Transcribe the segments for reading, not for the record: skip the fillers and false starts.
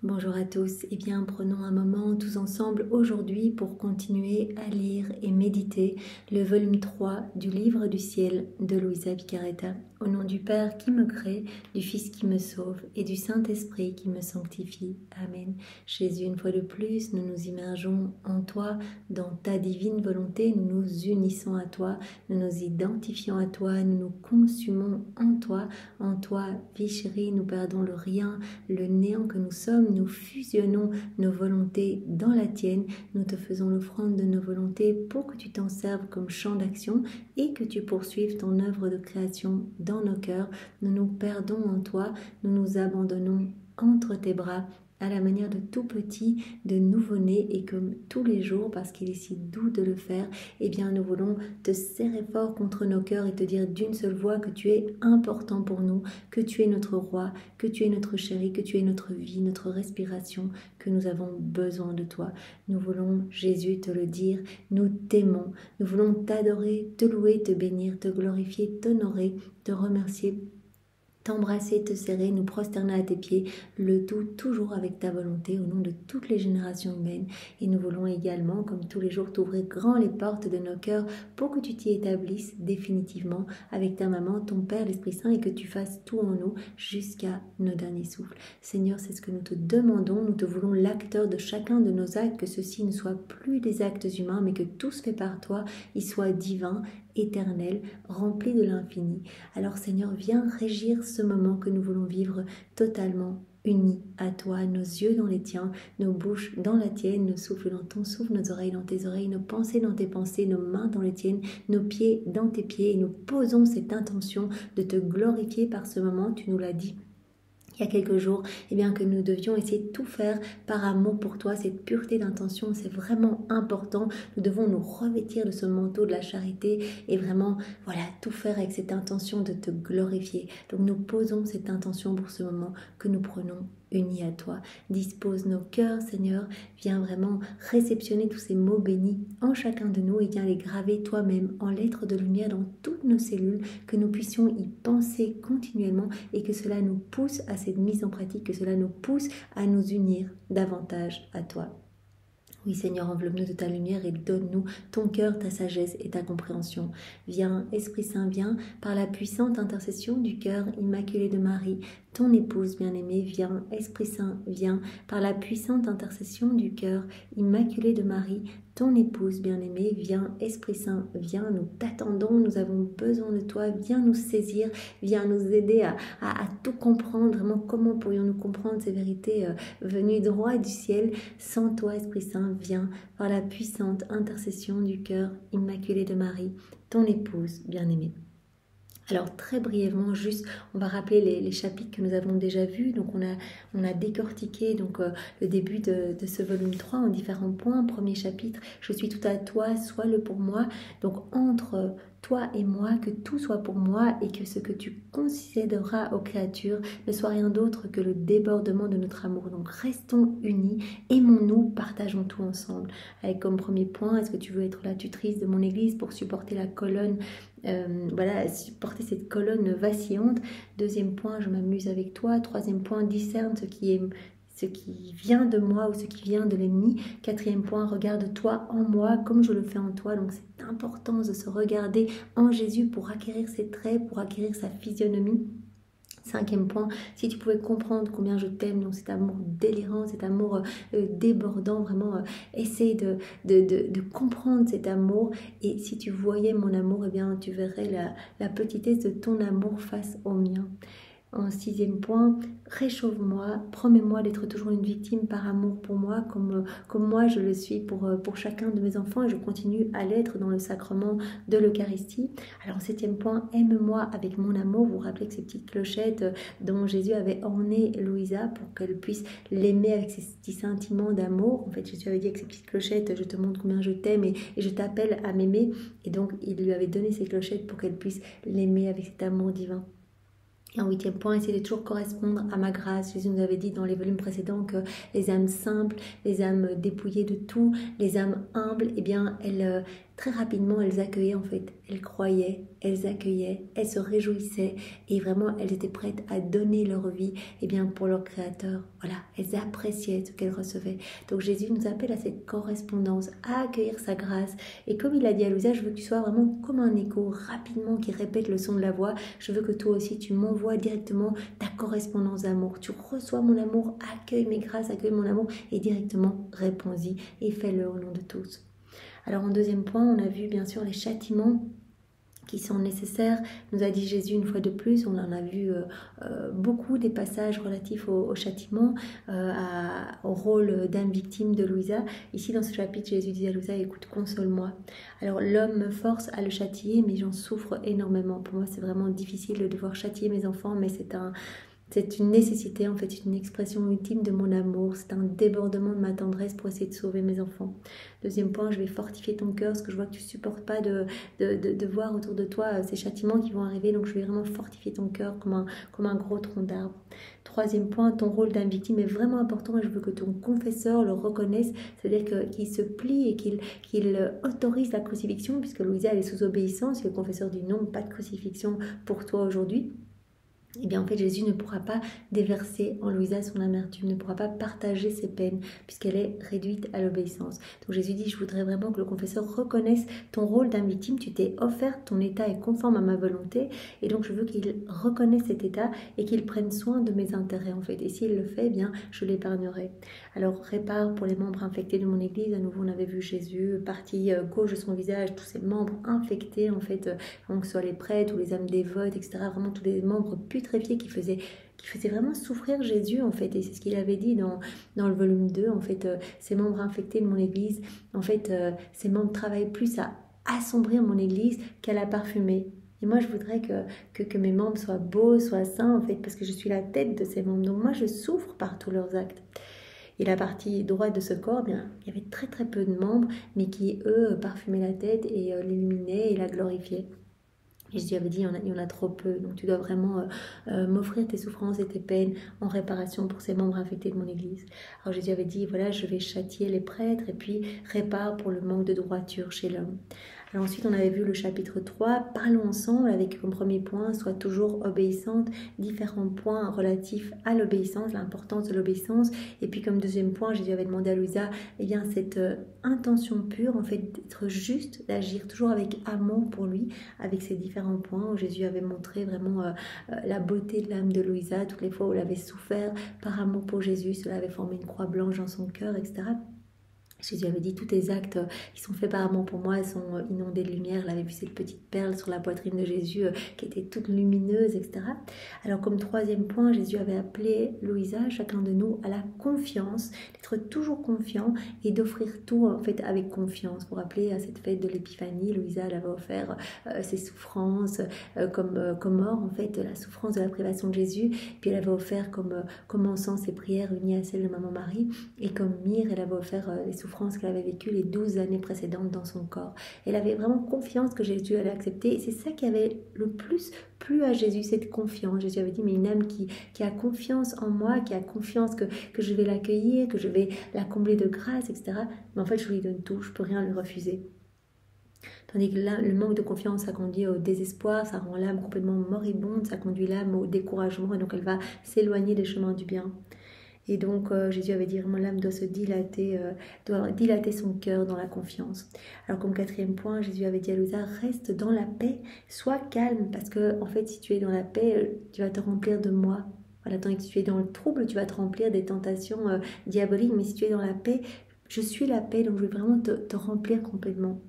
Bonjour à tous, eh bien prenons un moment tous ensemble aujourd'hui pour continuer à lire et méditer le volume 3 du livre du ciel de Luisa Piccarreta. Au nom du Père qui me crée, du Fils qui me sauve et du Saint-Esprit qui me sanctifie. Amen. Jésus, une fois de plus, nous nous immergeons en toi, dans ta divine volonté, nous nous unissons à toi, nous nous identifions à toi, nous nous consumons en toi, vie chérie, nous perdons le rien, le néant que nous sommes, nous fusionnons nos volontés dans la tienne, nous te faisons l'offrande de nos volontés pour que tu t'en serves comme champ d'action et que tu poursuives ton œuvre de création dans nos cœurs. Nous nous perdons en toi, nous nous abandonnons entre tes bras à la manière de tout petit, de nouveau-né, et comme tous les jours, parce qu'il est si doux de le faire, eh bien nous voulons te serrer fort contre nos cœurs et te dire d'une seule voix que tu es important pour nous, que tu es notre roi, que tu es notre chéri, que tu es notre vie, notre respiration, que nous avons besoin de toi. Nous voulons, Jésus, te le dire, nous t'aimons, nous voulons t'adorer, te louer, te bénir, te glorifier, t'honorer, te remercier, t'embrasser, te serrer, nous prosterner à tes pieds, le tout toujours avec ta volonté au nom de toutes les générations humaines. Et nous voulons également, comme tous les jours, t'ouvrir grand les portes de nos cœurs pour que tu t'y établisses définitivement avec ta maman, ton Père, l'Esprit Saint, et que tu fasses tout en nous jusqu'à nos derniers souffles. Seigneur, c'est ce que nous te demandons, nous te voulons l'acteur de chacun de nos actes, que ceux-ci ne soient plus des actes humains, mais que tout se fait par toi, ils soient divins, éternel, rempli de l'infini. Alors Seigneur, viens régir ce moment que nous voulons vivre totalement unis à toi, nos yeux dans les tiens, nos bouches dans la tienne, nos souffles dans ton souffle, nos oreilles dans tes oreilles, nos pensées dans tes pensées, nos mains dans les tiennes, nos pieds dans tes pieds, et nous posons cette intention de te glorifier par ce moment. Tu nous l'as dit il y a quelques jours, eh bien que nous devions essayer de tout faire par amour pour toi, cette pureté d'intention, c'est vraiment important. Nous devons nous revêtir de ce manteau de la charité et vraiment, voilà, tout faire avec cette intention de te glorifier. Donc nous posons cette intention pour ce moment que nous prenons unis à toi. Dispose nos cœurs, Seigneur, viens vraiment réceptionner tous ces mots bénis en chacun de nous et viens les graver toi-même en lettres de lumière dans toutes nos cellules, que nous puissions y penser continuellement et que cela nous pousse à cette mise en pratique, que cela nous pousse à nous unir davantage à toi. Oui Seigneur, enveloppe-nous de ta lumière et donne-nous ton cœur, ta sagesse et ta compréhension. Viens, Esprit Saint, viens, par la puissante intercession du cœur immaculé de Marie, ton épouse bien-aimée, viens, Esprit Saint, viens, par la puissante intercession du cœur immaculé de Marie, ton épouse bien-aimée, viens, Esprit Saint, viens, nous t'attendons, nous avons besoin de toi, viens nous saisir, viens nous aider à tout comprendre, vraiment comment pourrions-nous comprendre ces vérités venues droit du ciel. Sans toi, Esprit Saint, viens, par la puissante intercession du cœur immaculé de Marie, ton épouse bien-aimée. Alors très brièvement, juste, on va rappeler les chapitres que nous avons déjà vus. Donc on a décortiqué donc, le début de ce volume 3 en différents points. Premier chapitre, je suis tout à toi, sois-le pour moi. Donc entre toi et moi, que tout soit pour moi et que ce que tu concéderas aux créatures ne soit rien d'autre que le débordement de notre amour. Donc restons unis, aimons-nous, partageons tout ensemble. Avec comme premier point, est-ce que tu veux être la tutrice de mon église pour supporter la colonne voilà, supporter cette colonne vacillante. Deuxième point, je m'amuse avec toi. Troisième point, discerne ce qui vient de moi ou ce qui vient de l'ennemi. Quatrième point, regarde-toi en moi comme je le fais en toi. Donc c'est important de se regarder en Jésus pour acquérir ses traits, pour acquérir sa physionomie. Cinquième point, si tu pouvais comprendre combien je t'aime, donc cet amour délirant, cet amour débordant, vraiment essaye de comprendre cet amour, et si tu voyais mon amour, eh bien tu verrais la petitesse de ton amour face au mien. En sixième point, réchauffe-moi, promets-moi d'être toujours une victime par amour pour moi, comme moi je le suis pour chacun de mes enfants, et je continue à l'être dans le sacrement de l'Eucharistie. Alors en septième point, aime-moi avec mon amour. Vous vous rappelez que ces petites clochettes dont Jésus avait orné Louisa pour qu'elle puisse l'aimer avec ces petits sentiments d'amour. En fait, Jésus avait dit avec ces petites clochettes, je te montre combien je t'aime et je t'appelle à m'aimer. Et donc il lui avait donné ces clochettes pour qu'elle puisse l'aimer avec cet amour divin. Et en huitième point, essayer de toujours correspondre à ma grâce. Jésus nous avait dit dans les volumes précédents que les âmes simples, les âmes dépouillées de tout, les âmes humbles, eh bien, très rapidement, elles accueillaient en fait, elles croyaient, elles accueillaient, elles se réjouissaient et vraiment elles étaient prêtes à donner leur vie pour leur Créateur. Voilà, elles appréciaient ce qu'elles recevaient. Donc Jésus nous appelle à cette correspondance, à accueillir sa grâce. Et comme il a dit à Louisa, je veux que tu sois vraiment comme un écho rapidement qui répète le son de la voix. Je veux que toi aussi tu m'envoies directement ta correspondance d'amour. Tu reçois mon amour, accueille mes grâces, accueille mon amour et directement réponds-y et fais-le au nom de tous. Alors en deuxième point, on a vu bien sûr les châtiments qui sont nécessaires, nous a dit Jésus une fois de plus. On en a vu beaucoup des passages relatifs au châtiment, au rôle d'âme victime de Louisa. Ici dans ce chapitre, Jésus dit à Louisa, écoute, console-moi. Alors l'homme me force à le châtier, mais j'en souffre énormément. Pour moi, c'est vraiment difficile de devoir châtier mes enfants, mais c'est une nécessité, en fait, c'est une expression ultime de mon amour, c'est un débordement de ma tendresse pour essayer de sauver mes enfants. Deuxième point, je vais fortifier ton cœur, parce que je vois que tu ne supportes pas de voir autour de toi ces châtiments qui vont arriver, donc je vais vraiment fortifier ton cœur comme un gros tronc d'arbre. Troisième point, ton rôle d'âme victime est vraiment important et je veux que ton confesseur le reconnaisse, c'est-à-dire qu'il se plie et qu'il autorise la crucifixion, puisque Louisa elle est sous obéissance, et le confesseur dit non, pas de crucifixion pour toi aujourd'hui. Eh bien en fait Jésus ne pourra pas déverser en Louisa son amertume, ne pourra pas partager ses peines puisqu'elle est réduite à l'obéissance. Donc Jésus dit, je voudrais vraiment que le confesseur reconnaisse ton rôle d'âme victime, tu t'es offert, ton état est conforme à ma volonté et donc je veux qu'il reconnaisse cet état et qu'il prenne soin de mes intérêts en fait. Et s'il le fait, eh bien je l'épargnerai. Alors répare pour les membres infectés de mon église, à nouveau on avait vu Jésus, partie gauche de son visage, tous ces membres infectés en fait, que ce soit les prêtres ou les âmes dévotes, etc. Vraiment tous les membres putréfiés qui faisaient vraiment souffrir Jésus en fait, et c'est ce qu'il avait dit dans le volume 2 en fait, ces membres infectés de mon église, en fait ces membres travaillent plus à assombrir mon église qu'à la parfumer. Et moi je voudrais que mes membres soient beaux, soient sains en fait, parce que je suis la tête de ces membres, donc moi je souffre par tous leurs actes. Et la partie droite de ce corps, bien, il y avait très très peu de membres, mais qui eux parfumaient la tête et l'illuminaient et la glorifiaient. Et Jésus avait dit, il y en a trop peu, donc tu dois vraiment m'offrir tes souffrances et tes peines en réparation pour ces membres infectés de mon église. Alors Jésus avait dit, voilà, je vais châtier les prêtres et puis répare pour le manque de droiture chez l'homme. Alors ensuite, on avait vu le chapitre 3, parlons ensemble avec comme premier point, sois toujours obéissante, différents points relatifs à l'obéissance, l'importance de l'obéissance. Et puis comme deuxième point, Jésus avait demandé à Louisa, eh bien cette intention pure, en fait, d'être juste, d'agir toujours avec amour pour lui, avec ces différents points où Jésus avait montré vraiment la beauté de l'âme de Louisa, toutes les fois où elle avait souffert par amour pour Jésus, cela avait formé une croix blanche dans son cœur, etc. Jésus avait dit, tous tes actes qui sont faits par amour pour moi sont inondés de lumière. Elle avait vu cette petite perle sur la poitrine de Jésus qui était toute lumineuse, etc. Alors comme troisième point, Jésus avait appelé Louisa, chacun de nous, à la confiance, d'être toujours confiant et d'offrir tout en fait avec confiance. Pour rappeler à cette fête de l'Épiphanie, Louisa elle avait offert ses souffrances comme or, en fait, la souffrance de la privation de Jésus. Puis elle avait offert comme encens ses prières unies à celles de Maman Marie. Et comme myrrhe, elle avait offert les souffrances qu'elle avait vécues les 12 années précédentes dans son corps. Elle avait vraiment confiance que Jésus allait accepter et c'est ça qui avait le plus plu à Jésus, cette confiance. Jésus avait dit, mais une âme qui a confiance en moi, qui a confiance que je vais l'accueillir, que je vais la combler de grâce, etc. Mais en fait, je lui donne tout, je ne peux rien lui refuser. Tandis que là, le manque de confiance, ça conduit au désespoir, ça rend l'âme complètement moribonde, ça conduit l'âme au découragement et donc elle va s'éloigner des chemins du bien. Et donc Jésus avait dit vraiment l'âme doit se dilater, doit dilater son cœur dans la confiance. Alors comme quatrième point, Jésus avait dit à Louisa, reste dans la paix, sois calme, parce que en fait si tu es dans la paix, tu vas te remplir de moi. Voilà, tandis que si tu es dans le trouble, tu vas te remplir des tentations diaboliques, mais si tu es dans la paix, je suis la paix, donc je vais vraiment te remplir complètement.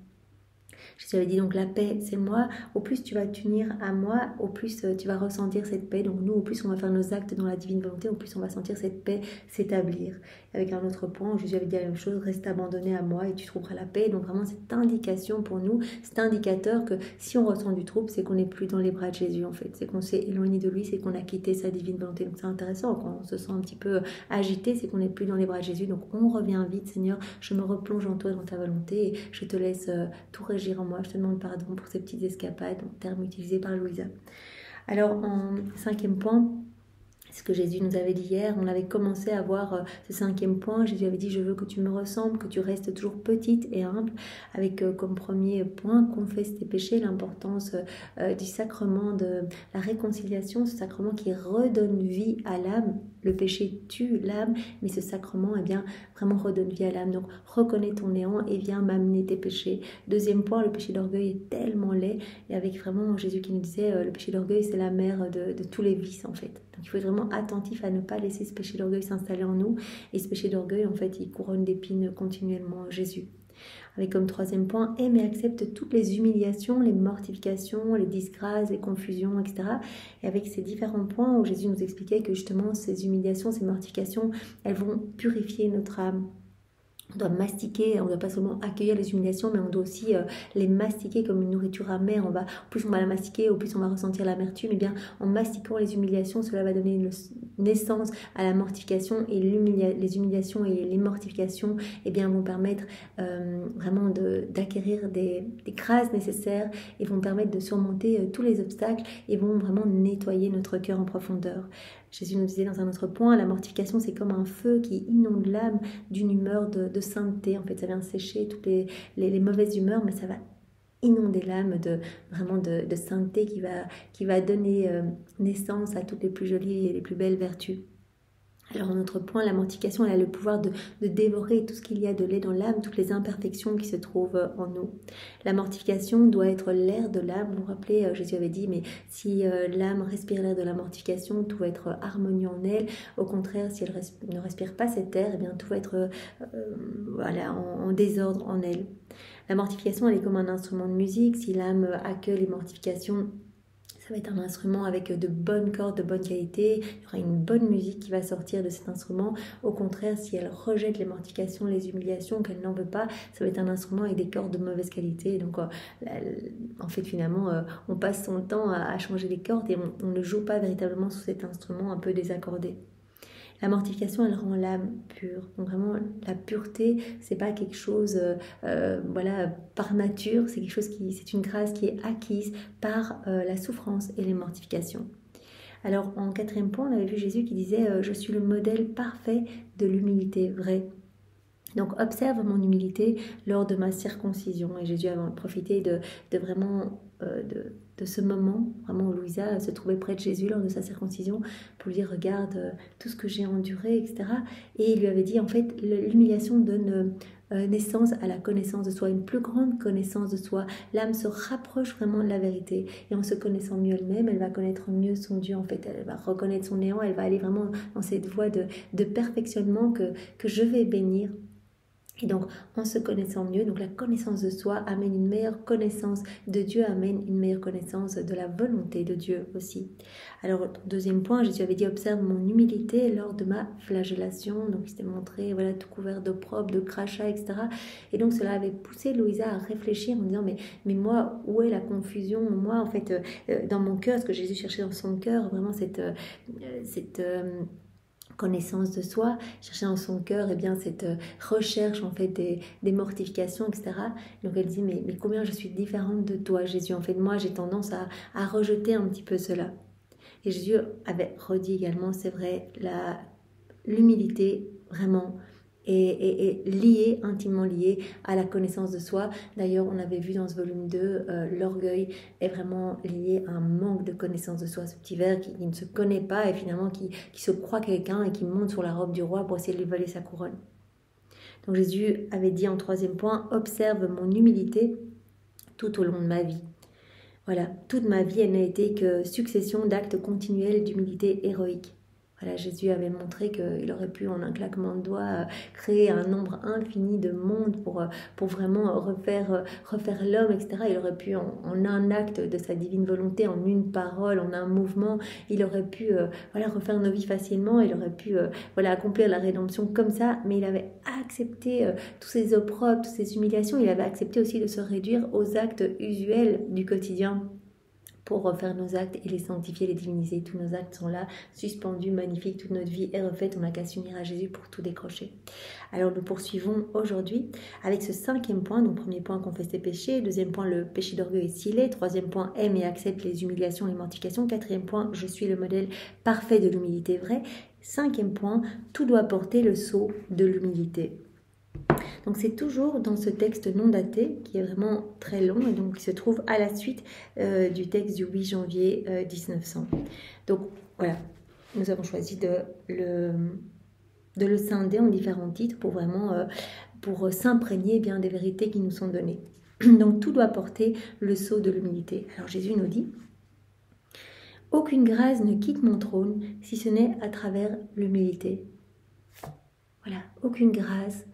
Jésus avait dit donc la paix c'est moi, au plus tu vas t'unir à moi, au plus tu vas ressentir cette paix, donc nous au plus on va faire nos actes dans la divine volonté, au plus on va sentir cette paix s'établir. Avec un autre point, Jésus avait dit la même chose, reste abandonné à moi et tu trouveras la paix, donc vraiment cette indication pour nous, cet indicateur que si on ressent du trouble, c'est qu'on n'est plus dans les bras de Jésus en fait, c'est qu'on s'est éloigné de lui, c'est qu'on a quitté sa divine volonté, donc c'est intéressant, quand on se sent un petit peu agité, c'est qu'on n'est plus dans les bras de Jésus, donc on revient vite, Seigneur, je me replonge en toi, dans ta volonté, et je te laisse tout régir en moi, je te demande pardon pour ces petites escapades, terme utilisé par Louisa. Alors en cinquième point, ce que Jésus nous avait dit hier. On avait commencé à voir ce 5e point. Jésus avait dit: je veux que tu me ressembles, que tu restes toujours petite et humble, avec comme premier point, confesse tes péchés, l'importance du sacrement de la réconciliation, ce sacrement qui redonne vie à l'âme. Le péché tue l'âme, mais ce sacrement, eh bien, vraiment redonne vie à l'âme. Donc, reconnais ton néant et viens m'amener tes péchés. 2e point, le péché d'orgueil est tellement laid, et avec vraiment Jésus qui nous disait, le péché d'orgueil, c'est la mère de tous les vices, en fait. Donc, il faut être vraiment attentif à ne pas laisser ce péché d'orgueil s'installer en nous. Et ce péché d'orgueil, en fait, il couronne d'épines continuellement Jésus. Avec comme 3e point, aime et accepte toutes les humiliations, les mortifications, les disgrâces, les confusions, etc. Et avec ces différents points où Jésus nous expliquait que justement ces humiliations, ces mortifications, elles vont purifier notre âme. On doit mastiquer, on ne doit pas seulement accueillir les humiliations, mais on doit aussi les mastiquer comme une nourriture amère. Plus on va la mastiquer, au plus on va ressentir l'amertume. Et bien, en mastiquant les humiliations, cela va donner une naissance à la mortification. Et les humiliations et les mortifications, eh bien, vont permettre vraiment d'acquérir des grâces nécessaires et vont permettre de surmonter tous les obstacles et vont vraiment nettoyer notre cœur en profondeur. Jésus nous disait dans un autre point, la mortification, c'est comme un feu qui inonde l'âme d'une humeur de sainteté. En fait, ça vient sécher toutes les mauvaises humeurs, mais ça va inonder l'âme de sainteté qui va donner naissance à toutes les plus jolies et les plus belles vertus. Alors, un autre point, la mortification, elle a le pouvoir de dévorer tout ce qu'il y a de laid dans l'âme, toutes les imperfections qui se trouvent en nous. La mortification doit être l'air de l'âme. Vous vous rappelez, Jésus avait dit, mais si l'âme respire l'air de la mortification, tout va être harmonieux en elle. Au contraire, si elle ne respire pas cet air, eh bien, tout va être en désordre en elle. La mortification, elle est comme un instrument de musique. Si l'âme accueille les mortifications, ça va être un instrument avec de bonnes cordes, de bonne qualité. Il y aura une bonne musique qui va sortir de cet instrument. Au contraire, si elle rejette les mortifications, les humiliations, qu'elle n'en veut pas, ça va être un instrument avec des cordes de mauvaise qualité. Donc, en fait, finalement, on passe son temps à changer les cordes et on ne joue pas véritablement sur cet instrument un peu désaccordé. La mortification, elle rend l'âme pure. Donc vraiment, la pureté, c'est pas quelque chose, par nature. C'est quelque chose c'est une grâce qui est acquise par la souffrance et les mortifications. Alors, en 4e point, on avait vu Jésus qui disait « Je suis le modèle parfait de l'humilité vraie ». Donc, observe mon humilité lors de ma circoncision. Et Jésus avait profité de ce moment, vraiment où Louisa se trouvait près de Jésus lors de sa circoncision, pour lui dire: regarde tout ce que j'ai enduré, etc. Et il lui avait dit, en fait, l'humiliation donne naissance à la connaissance de soi, une plus grande connaissance de soi. L'âme se rapproche vraiment de la vérité. Et en se connaissant mieux elle-même, elle va connaître mieux son Dieu. En fait, elle va reconnaître son néant, elle va aller vraiment dans cette voie de perfectionnement que je vais bénir. Et donc, en se connaissant mieux, donc la connaissance de soi amène une meilleure connaissance de Dieu, amène une meilleure connaissance de la volonté de Dieu aussi. Alors, 2e point, Jésus avait dit: observe mon humilité lors de ma flagellation. Donc, il s'était montré tout couvert d'opprobre, de crachats, etc. Et donc, cela avait poussé Louisa à réfléchir en disant: mais moi, où est la confusion? Moi, en fait, dans mon cœur, ce que Jésus cherchait dans son cœur, vraiment cette connaissance de soi, chercher dans son cœur cette recherche en fait des mortifications, etc. Donc elle dit mais combien je suis différente de toi, Jésus. En fait, moi j'ai tendance à rejeter un petit peu cela. Et Jésus avait redit également, c'est vrai, l'humilité vraiment est liée, intimement liée à la connaissance de soi. D'ailleurs, on avait vu dans ce volume 2, l'orgueil est vraiment lié à un manque de connaissance de soi. Ce petit ver qui ne se connaît pas et finalement qui se croit quelqu'un et qui monte sur la robe du roi pour essayer de lui voler sa couronne. Donc Jésus avait dit en 3e point: observe mon humilité tout au long de ma vie. Voilà, toute ma vie, elle n'a été que succession d'actes continuels d'humilité héroïque. Voilà, Jésus avait montré qu'il aurait pu, en un claquement de doigts, créer un nombre infini de mondes pour vraiment refaire l'homme, etc. Il aurait pu, en un acte de sa divine volonté, en une parole, en un mouvement, il aurait pu refaire nos vies facilement, il aurait pu accomplir la rédemption comme ça, mais il avait accepté tous ces opprobres, toutes ces humiliations, il avait accepté aussi de se réduire aux actes usuels du quotidien, pour refaire nos actes et les sanctifier, les diviniser. Tous nos actes sont là, suspendus, magnifiques, toute notre vie est refaite, on n'a qu'à s'unir à Jésus pour tout décrocher. Alors nous poursuivons aujourd'hui avec ce 5e point. Donc premier point, confesse tes péchés. 2e point, le péché d'orgueil est scellé. 3e point, aime et accepte les humiliations, les mortifications. 4e point, je suis le modèle parfait de l'humilité vraie. 5e point, tout doit porter le sceau de l'humilité. Donc c'est toujours dans ce texte non daté qui est vraiment très long et donc qui se trouve à la suite du texte du 8 janvier 1900. Donc voilà, nous avons choisi de le scinder en différents titres pour vraiment pour s'imprégner bien des vérités qui nous sont données. Donc tout doit porter le sceau de l'humilité. Alors Jésus nous dit: aucune grâce ne quitte mon trône si ce n'est à travers l'humilité. Voilà, aucune grâce,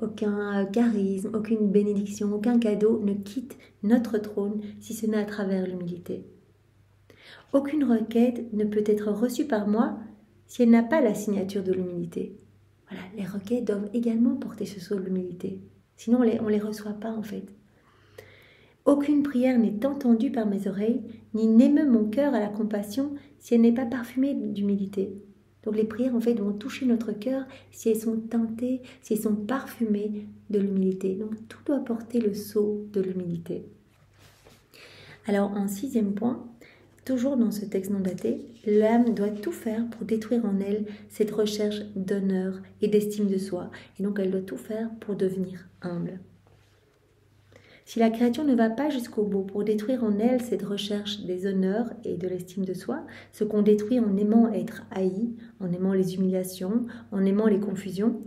aucun charisme, aucune bénédiction, aucun cadeau ne quitte notre trône si ce n'est à travers l'humilité. Aucune requête ne peut être reçue par moi si elle n'a pas la signature de l'humilité. Voilà, les requêtes doivent également porter ce sceau de l'humilité. Sinon, on les reçoit pas en fait. Aucune prière n'est entendue par mes oreilles, ni n'émeut mon cœur à la compassion si elle n'est pas parfumée d'humilité. Donc les prières en fait vont toucher notre cœur si elles sont teintées, si elles sont parfumées de l'humilité. Donc tout doit porter le sceau de l'humilité. Alors en 6e point, toujours dans ce texte non daté, l'âme doit tout faire pour détruire en elle cette recherche d'honneur et d'estime de soi. Et donc elle doit tout faire pour devenir humble. Si la créature ne va pas jusqu'au bout pour détruire en elle cette recherche des honneurs et de l'estime de soi, ce qu'on détruit en aimant être haï, en aimant les humiliations, en aimant les confusions,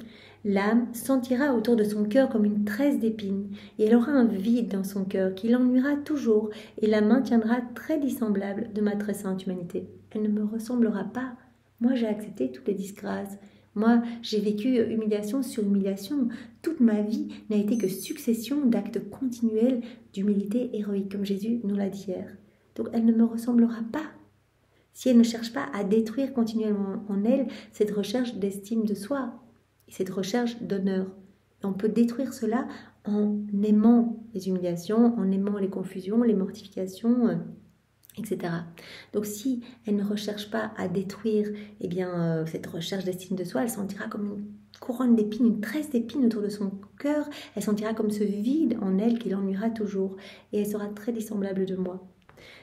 l'âme sentira autour de son cœur comme une tresse d'épines et elle aura un vide dans son cœur qui l'ennuiera toujours et la maintiendra très dissemblable de ma très sainte humanité. Elle ne me ressemblera pas. Moi, j'ai accepté toutes les disgrâces. Moi, j'ai vécu humiliation sur humiliation. Toute ma vie n'a été que succession d'actes continuels d'humilité héroïque, comme Jésus nous l'a dit hier. Donc, elle ne me ressemblera pas. Si elle ne cherche pas à détruire continuellement en elle cette recherche d'estime de soi, et cette recherche d'honneur. Et on peut détruire cela en aimant les humiliations, en aimant les confusions, les mortifications, etc. Donc si elle ne recherche pas à détruire cette recherche d'estime de soi, elle sentira comme une couronne d'épines, une tresse d'épines autour de son cœur, elle sentira comme ce vide en elle qui l'ennuiera toujours et elle sera très dissemblable de moi.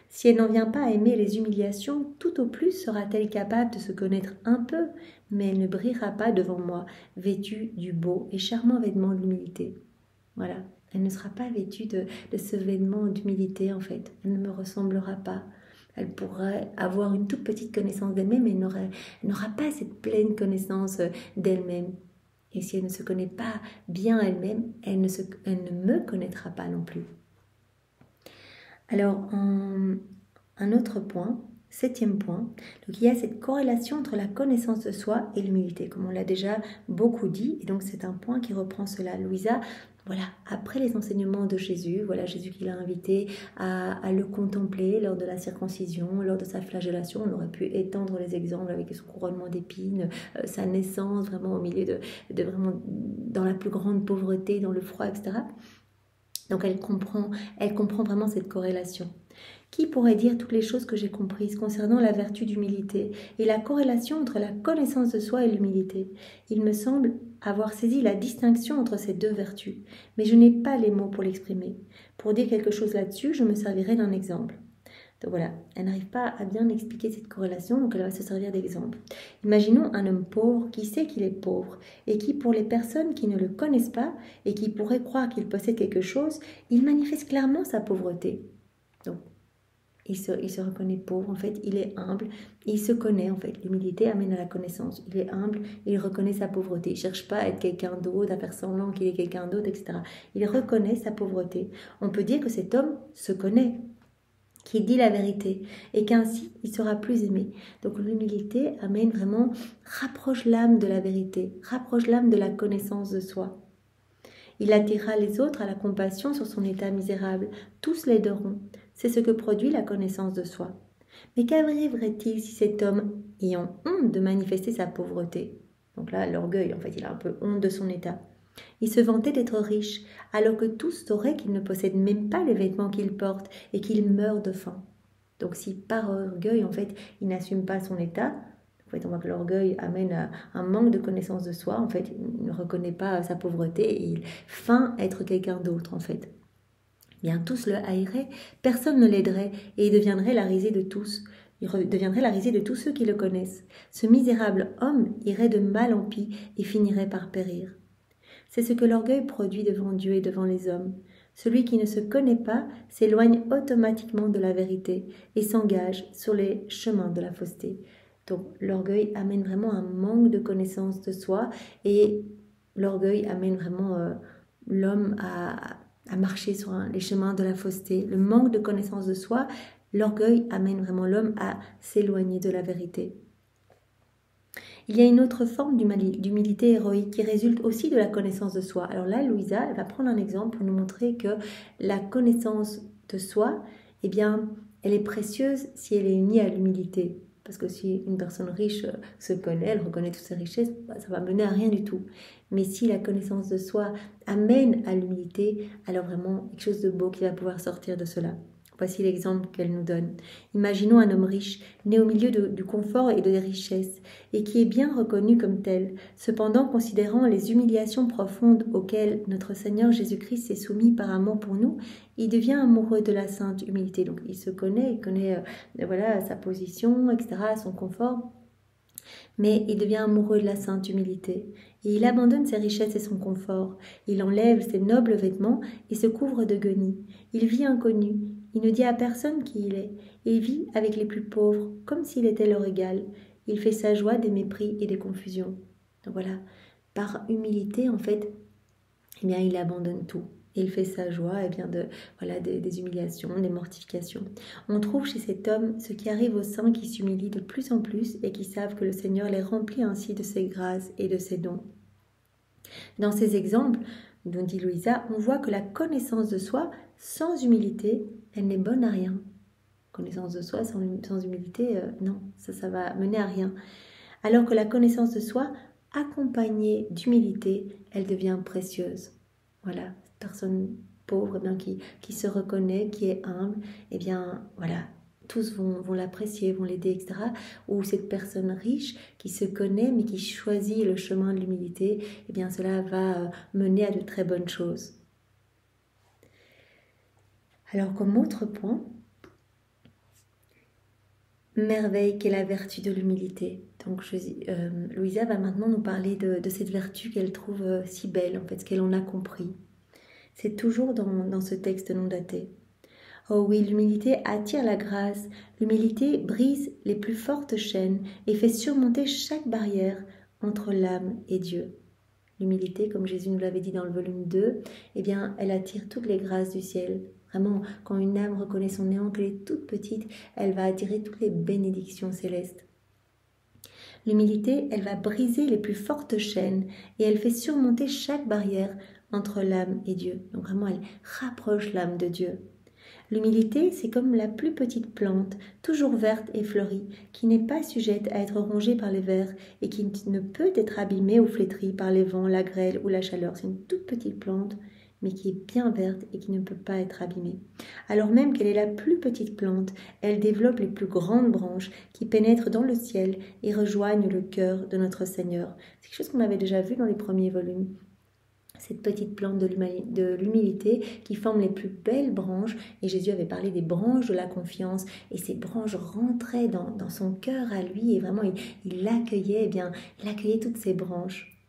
Si elle n'en vient pas à aimer les humiliations, tout au plus sera-t-elle capable de se connaître un peu, mais elle ne brillera pas devant moi, vêtue du beau et charmant vêtement de l'humilité. Voilà. Elle ne sera pas vêtue de ce vêtement d'humilité, en fait. Elle ne me ressemblera pas. Elle pourrait avoir une toute petite connaissance d'elle-même, mais elle n'aura pas cette pleine connaissance d'elle-même. Et si elle ne se connaît pas bien elle-même, elle ne me connaîtra pas non plus. Alors, un autre point, 7e point, donc il y a cette corrélation entre la connaissance de soi et l'humilité, comme on l'a déjà beaucoup dit, et donc c'est un point qui reprend cela. Louisa, voilà, après les enseignements de Jésus, voilà Jésus qui l'a invité à le contempler lors de la circoncision, lors de sa flagellation. On aurait pu étendre les exemples avec son couronnement d'épines, sa naissance vraiment au milieu de vraiment dans la plus grande pauvreté, dans le froid, etc. Donc elle comprend vraiment cette corrélation. Qui pourrait dire toutes les choses que j'ai comprises concernant la vertu d'humilité et la corrélation entre la connaissance de soi et l'humilité? Il me semble avoir saisi la distinction entre ces deux vertus, mais je n'ai pas les mots pour l'exprimer. Pour dire quelque chose là-dessus, je me servirai d'un exemple. Donc voilà, elle n'arrive pas à bien expliquer cette corrélation, donc elle va se servir d'exemple. Imaginons un homme pauvre qui sait qu'il est pauvre et qui, pour les personnes qui ne le connaissent pas et qui pourraient croire qu'il possède quelque chose, il manifeste clairement sa pauvreté. Donc, il se reconnaît pauvre, en fait, il est humble, il se connaît, en fait. L'humilité amène à la connaissance. Il est humble, il reconnaît sa pauvreté. Il ne cherche pas à être quelqu'un d'autre, à faire semblant qu'il est quelqu'un d'autre, etc. Il reconnaît sa pauvreté. On peut dire que cet homme se connaît, qui dit la vérité, et qu'ainsi il sera plus aimé. Donc l'humilité amène vraiment, rapproche l'âme de la vérité, rapproche l'âme de la connaissance de soi. Il attirera les autres à la compassion sur son état misérable. Tous l'aideront. C'est ce que produit la connaissance de soi. Mais qu'arriverait-il si cet homme, ayant honte de manifester sa pauvreté, donc là l'orgueil, en fait, il a un peu honte de son état, il se vantait d'être riche, alors que tous sauraient qu'il ne possède même pas les vêtements qu'il porte et qu'il meurt de faim. Donc si par orgueil, en fait, il n'assume pas son état, en fait, on voit que l'orgueil amène à un manque de connaissance de soi, en fait, il ne reconnaît pas sa pauvreté et il feint être quelqu'un d'autre, en fait. Bien, tous le haïraient, personne ne l'aiderait et il deviendrait la risée de tous. Il deviendrait la risée de tous ceux qui le connaissent. Ce misérable homme irait de mal en pis et finirait par périr. C'est ce que l'orgueil produit devant Dieu et devant les hommes. Celui qui ne se connaît pas s'éloigne automatiquement de la vérité et s'engage sur les chemins de la fausseté. Donc l'orgueil amène vraiment un manque de connaissance de soi et l'orgueil amène vraiment l'homme à marcher sur les chemins de la fausseté. Le manque de connaissance de soi, l'orgueil amène vraiment l'homme à s'éloigner de la vérité. Il y a une autre forme d'humilité héroïque qui résulte aussi de la connaissance de soi. Alors là, Louisa, elle va prendre un exemple pour nous montrer que la connaissance de soi, eh bien, elle est précieuse si elle est unie à l'humilité. Parce que si une personne riche se connaît, elle reconnaît toutes ses richesses, ça va mener à rien du tout. Mais si la connaissance de soi amène à l'humilité, alors vraiment quelque chose de beau qui va pouvoir sortir de cela. Voici l'exemple qu'elle nous donne. Imaginons un homme riche, né au milieu du confort et des richesses, et qui est bien reconnu comme tel. Cependant, considérant les humiliations profondes auxquelles notre Seigneur Jésus-Christ s'est soumis par amour pour nous, il devient amoureux de la sainte humilité. Donc il se connaît, il connaît voilà, sa position, etc., son confort. Mais il devient amoureux de la sainte humilité. Et il abandonne ses richesses et son confort. Il enlève ses nobles vêtements et se couvre de guenilles. Il vit inconnu. Il ne dit à personne qui il est. Il vit avec les plus pauvres, comme s'il était leur égal. Il fait sa joie des mépris et des confusions. Donc voilà, par humilité, en fait, eh bien, il abandonne tout. Et il fait sa joie eh bien, des humiliations, des mortifications. On trouve chez cet homme ce qui arrive aux saints qui s'humilient de plus en plus et qui savent que le Seigneur les remplit ainsi de ses grâces et de ses dons. Dans ces exemples, dont dit Louisa, on voit que la connaissance de soi, sans humilité, elle n'est bonne à rien. Connaissance de soi sans humilité, non, ça va mener à rien. Alors que la connaissance de soi, accompagnée d'humilité, elle devient précieuse. Voilà, cette personne pauvre eh bien, qui se reconnaît, qui est humble, eh bien voilà, tous vont l'apprécier, vont l'aider, etc. Ou cette personne riche qui se connaît mais qui choisit le chemin de l'humilité, eh bien cela va mener à de très bonnes choses. Alors comme autre point, merveille qu'est la vertu de l'humilité. Donc Louisa va maintenant nous parler de cette vertu qu'elle trouve si belle, en fait, ce qu'elle en a compris. C'est toujours dans ce texte non daté. Oh oui, l'humilité attire la grâce, l'humilité brise les plus fortes chaînes et fait surmonter chaque barrière entre l'âme et Dieu. L'humilité, comme Jésus nous l'avait dit dans le volume 2, eh bien, elle attire toutes les grâces du ciel. Vraiment, quand une âme reconnaît son néant, qu'elle est toute petite, elle va attirer toutes les bénédictions célestes. L'humilité, elle va briser les plus fortes chaînes et elle fait surmonter chaque barrière entre l'âme et Dieu. Donc vraiment, elle rapproche l'âme de Dieu. L'humilité, c'est comme la plus petite plante, toujours verte et fleurie, qui n'est pas sujette à être rongée par les vers et qui ne peut être abîmée ou flétrie par les vents, la grêle ou la chaleur. C'est une toute petite plante, mais qui est bien verte et qui ne peut pas être abîmée. Alors même qu'elle est la plus petite plante, elle développe les plus grandes branches qui pénètrent dans le ciel et rejoignent le cœur de notre Seigneur. C'est quelque chose qu'on avait déjà vu dans les premiers volumes. Cette petite plante de l'humilité qui forme les plus belles branches. Et Jésus avait parlé des branches de la confiance. Et ces branches rentraient dans son cœur à lui. Et vraiment, il accueillait, il accueillait toutes ces branches.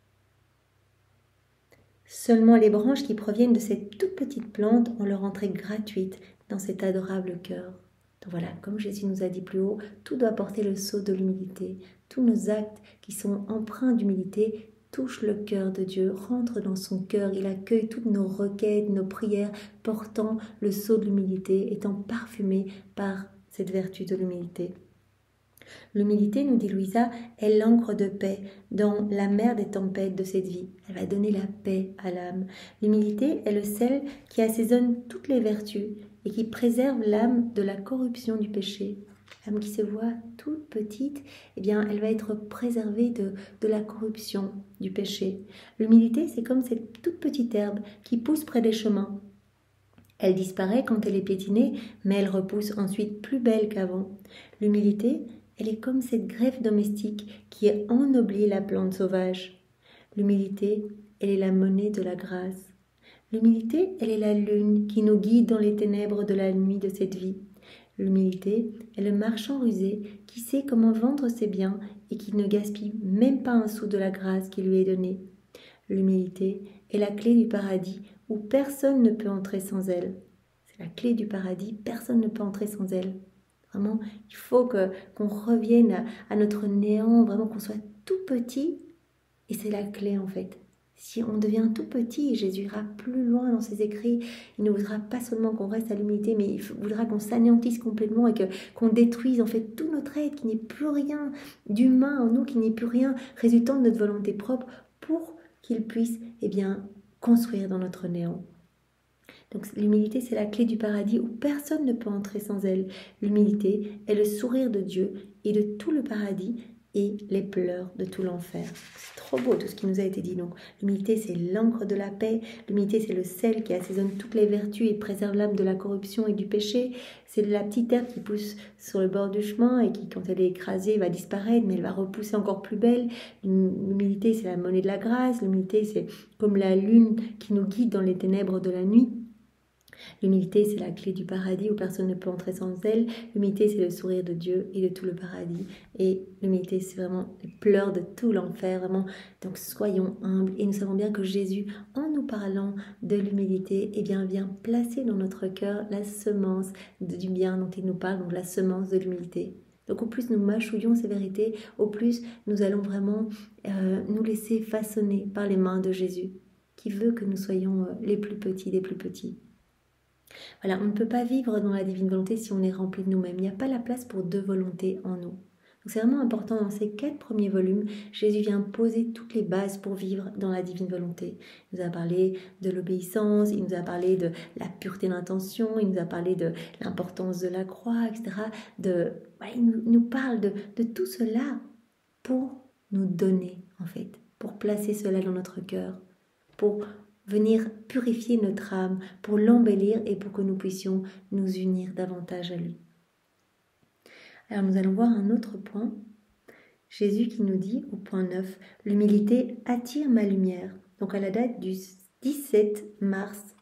Seulement les branches qui proviennent de cette toute petite plante ont leur entrée gratuite dans cet adorable cœur. Donc voilà, comme Jésus nous a dit plus haut, tout doit porter le sceau de l'humilité. Tous nos actes qui sont empreints d'humilité touche le cœur de Dieu, rentre dans son cœur, il accueille toutes nos requêtes, nos prières, portant le sceau de l'humilité, étant parfumé par cette vertu de l'humilité. L'humilité, nous dit Louisa, est l'encre de paix dans la mer des tempêtes de cette vie. Elle va donner la paix à l'âme. L'humilité est le sel qui assaisonne toutes les vertus et qui préserve l'âme de la corruption du péché. L'âme qui se voit toute petite, eh bien, elle va être préservée de la corruption du péché. L'humilité, c'est comme cette toute petite herbe qui pousse près des chemins. Elle disparaît quand elle est piétinée, mais elle repousse ensuite plus belle qu'avant. L'humilité, elle est comme cette greffe domestique qui ennoblit la plante sauvage. L'humilité, elle est la monnaie de la grâce. L'humilité, elle est la lune qui nous guide dans les ténèbres de la nuit de cette vie. L'humilité est le marchand rusé qui sait comment vendre ses biens et qui ne gaspille même pas un sou de la grâce qui lui est donnée. L'humilité est la clé du paradis où personne ne peut entrer sans elle. C'est la clé du paradis, personne ne peut entrer sans elle. Vraiment, il faut qu'on revienne à notre néant, vraiment qu'on soit tout petit, et c'est la clé en fait. Si on devient tout petit, Jésus ira plus loin dans ses écrits. Il ne voudra pas seulement qu'on reste à l'humilité, mais il voudra qu'on s'anéantisse complètement et qu'on détruise en fait tout notre être, qu'il n'y ait plus rien d'humain en nous, qu'il n'y ait plus rien résultant de notre volonté propre pour qu'il puisse construire dans notre néant. Donc l'humilité, c'est la clé du paradis où personne ne peut entrer sans elle. L'humilité est le sourire de Dieu et de tout le paradis et les pleurs de tout l'enfer. C'est trop beau tout ce qui nous a été dit. Donc l'humilité, c'est l'encre de la paix. L'humilité, c'est le sel qui assaisonne toutes les vertus et préserve l'âme de la corruption et du péché. C'est la petite herbe qui pousse sur le bord du chemin et qui, quand elle est écrasée, va disparaître, mais elle va repousser encore plus belle. L'humilité, c'est la monnaie de la grâce. L'humilité, c'est comme la lune qui nous guide dans les ténèbres de la nuit. L'humilité, c'est la clé du paradis où personne ne peut entrer sans elle. L'humilité, c'est le sourire de Dieu et de tout le paradis. Et l'humilité, c'est vraiment les pleurs de tout l'enfer, vraiment. Donc, soyons humbles. Et nous savons bien que Jésus, en nous parlant de l'humilité, vient placer dans notre cœur la semence du bien dont il nous parle, donc la semence de l'humilité. Donc, au plus nous mâchouillons ces vérités, au plus nous allons vraiment nous laisser façonner par les mains de Jésus, qui veut que nous soyons les plus petits des plus petits. Voilà, on ne peut pas vivre dans la divine volonté si on est rempli de nous-mêmes. Il n'y a pas la place pour deux volontés en nous. Donc c'est vraiment important, dans ces 4 premiers volumes, Jésus vient poser toutes les bases pour vivre dans la divine volonté. Il nous a parlé de l'obéissance, il nous a parlé de la pureté d'intention, il nous a parlé de l'importance de la croix, etc. Il nous parle de tout cela pour nous donner, en fait, pour placer cela dans notre cœur, pour venir purifier notre âme, pour l'embellir et pour que nous puissions nous unir davantage à lui. Alors nous allons voir un autre point. Jésus qui nous dit au point 9, « L'humilité attire ma lumière ». Donc à la date du 17 mars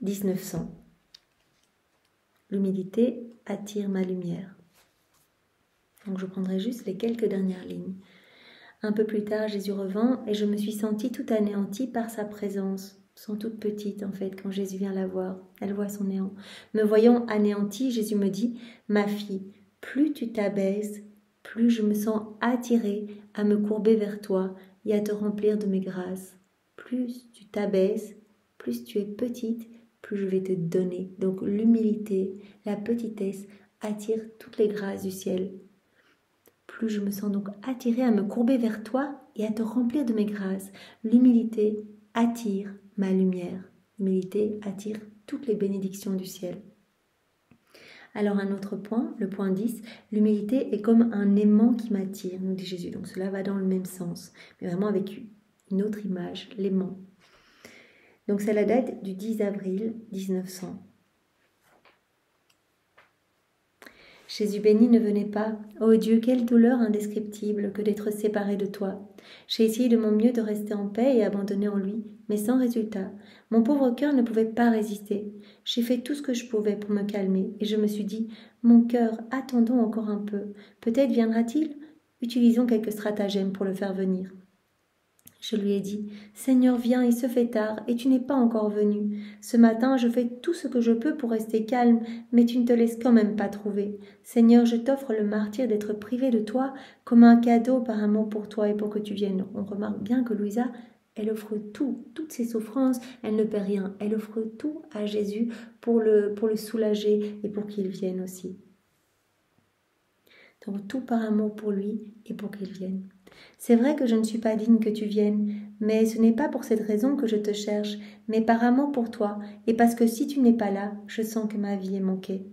1900. L'humilité attire ma lumière. Donc je prendrai juste les quelques dernières lignes. Un peu plus tard, Jésus revint et je me suis sentie tout anéantie par sa présence. Sont toute petite en fait quand Jésus vient la voir, elle voit son néant. Me voyant anéantie, Jésus me dit « Ma fille, plus tu t'abaisses, plus je me sens attirée à me courber vers toi et à te remplir de mes grâces. Plus tu t'abaisses, plus tu es petite, plus je vais te donner. » Donc l'humilité, la petitesse attire toutes les grâces du ciel. Plus je me sens donc attirée à me courber vers toi et à te remplir de mes grâces. L'humilité attire ma lumière. L'humilité attire toutes les bénédictions du ciel. Alors un autre point, le point 10, l'humilité est comme un aimant qui m'attire, nous dit Jésus. Donc cela va dans le même sens, mais vraiment avec une autre image, l'aimant. Donc c'est la date du 10 avril 1900. Jésus béni ne venait pas. Ô Dieu, quelle douleur indescriptible que d'être séparé de toi. J'ai essayé de mon mieux de rester en paix et abandonné en lui, mais sans résultat. Mon pauvre cœur ne pouvait pas résister. J'ai fait tout ce que je pouvais pour me calmer, et je me suis dit, mon cœur, attendons encore un peu. Peut-être viendra-t-il? Utilisons quelques stratagèmes pour le faire venir. Je lui ai dit, « Seigneur, viens, il se fait tard, et tu n'es pas encore venu. Ce matin, je fais tout ce que je peux pour rester calme, mais tu ne te laisses quand même pas trouver. Seigneur, je t'offre le martyre d'être privé de toi comme un cadeau par amour pour toi et pour que tu viennes. » On remarque bien que Louisa, elle offre tout, toutes ses souffrances, elle ne paie rien. Elle offre tout à Jésus pour le soulager et pour qu'il vienne aussi. Donc tout par amour pour lui et pour qu'il vienne. C'est vrai que je ne suis pas digne que tu viennes, mais ce n'est pas pour cette raison que je te cherche, mais par amour pour toi, et parce que si tu n'es pas là, je sens que ma vie est manquée.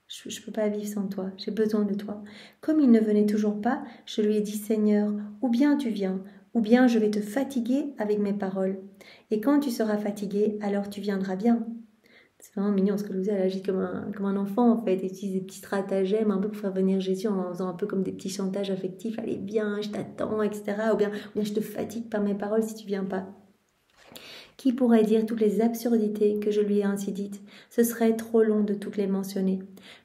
Je ne peux pas vivre sans toi, j'ai besoin de toi. Comme il ne venait toujours pas, je lui ai dit, Seigneur, ou bien tu viens, ou bien je vais te fatiguer avec mes paroles. Et quand tu seras fatigué, alors tu viendras bien. C'est vraiment mignon parce que Louisa, elle agit comme un enfant en fait. Elle utilise des petits stratagèmes un peu pour faire venir Jésus en faisant un peu comme des petits chantages affectifs. Allez, viens, je t'attends, etc. Ou bien je te fatigue par mes paroles si tu viens pas. Qui pourrait dire toutes les absurdités que je lui ai ainsi dites? Ce serait trop long de toutes les mentionner.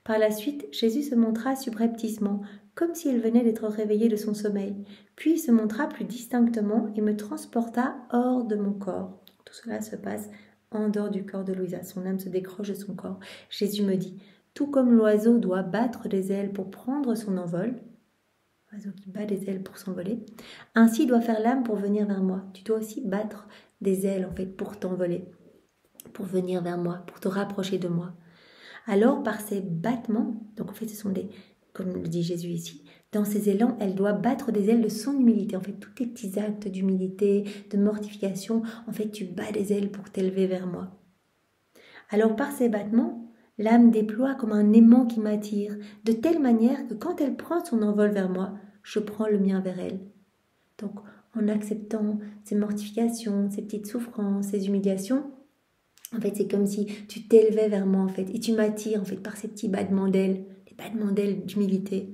Par la suite, Jésus se montra subrepticement, comme s'il venait d'être réveillé de son sommeil. Puis il se montra plus distinctement et me transporta hors de mon corps. Tout cela se passe en dehors du corps de Louisa. Son âme se décroche de son corps. Jésus me dit, tout comme l'oiseau doit battre des ailes pour prendre son envol, l'oiseau qui bat des ailes pour s'envoler, ainsi doit faire l'âme pour venir vers moi. Tu dois aussi battre des ailes en fait pour t'envoler, pour venir vers moi, pour te rapprocher de moi. Alors par ces battements, donc en fait ce sont des, comme le dit Jésus ici, dans ces élans, elle doit battre des ailes de son humilité. En fait, tous tes petits actes d'humilité, de mortification, en fait, tu bats des ailes pour t'élever vers moi. Alors, par ces battements, l'âme déploie comme un aimant qui m'attire, de telle manière que quand elle prend son envol vers moi, je prends le mien vers elle. Donc, en acceptant ces mortifications, ces petites souffrances, ces humiliations, en fait, c'est comme si tu t'élevais vers moi, en fait, et tu m'attires, en fait, par ces petits battements d'ailes, des battements d'ailes d'humilité.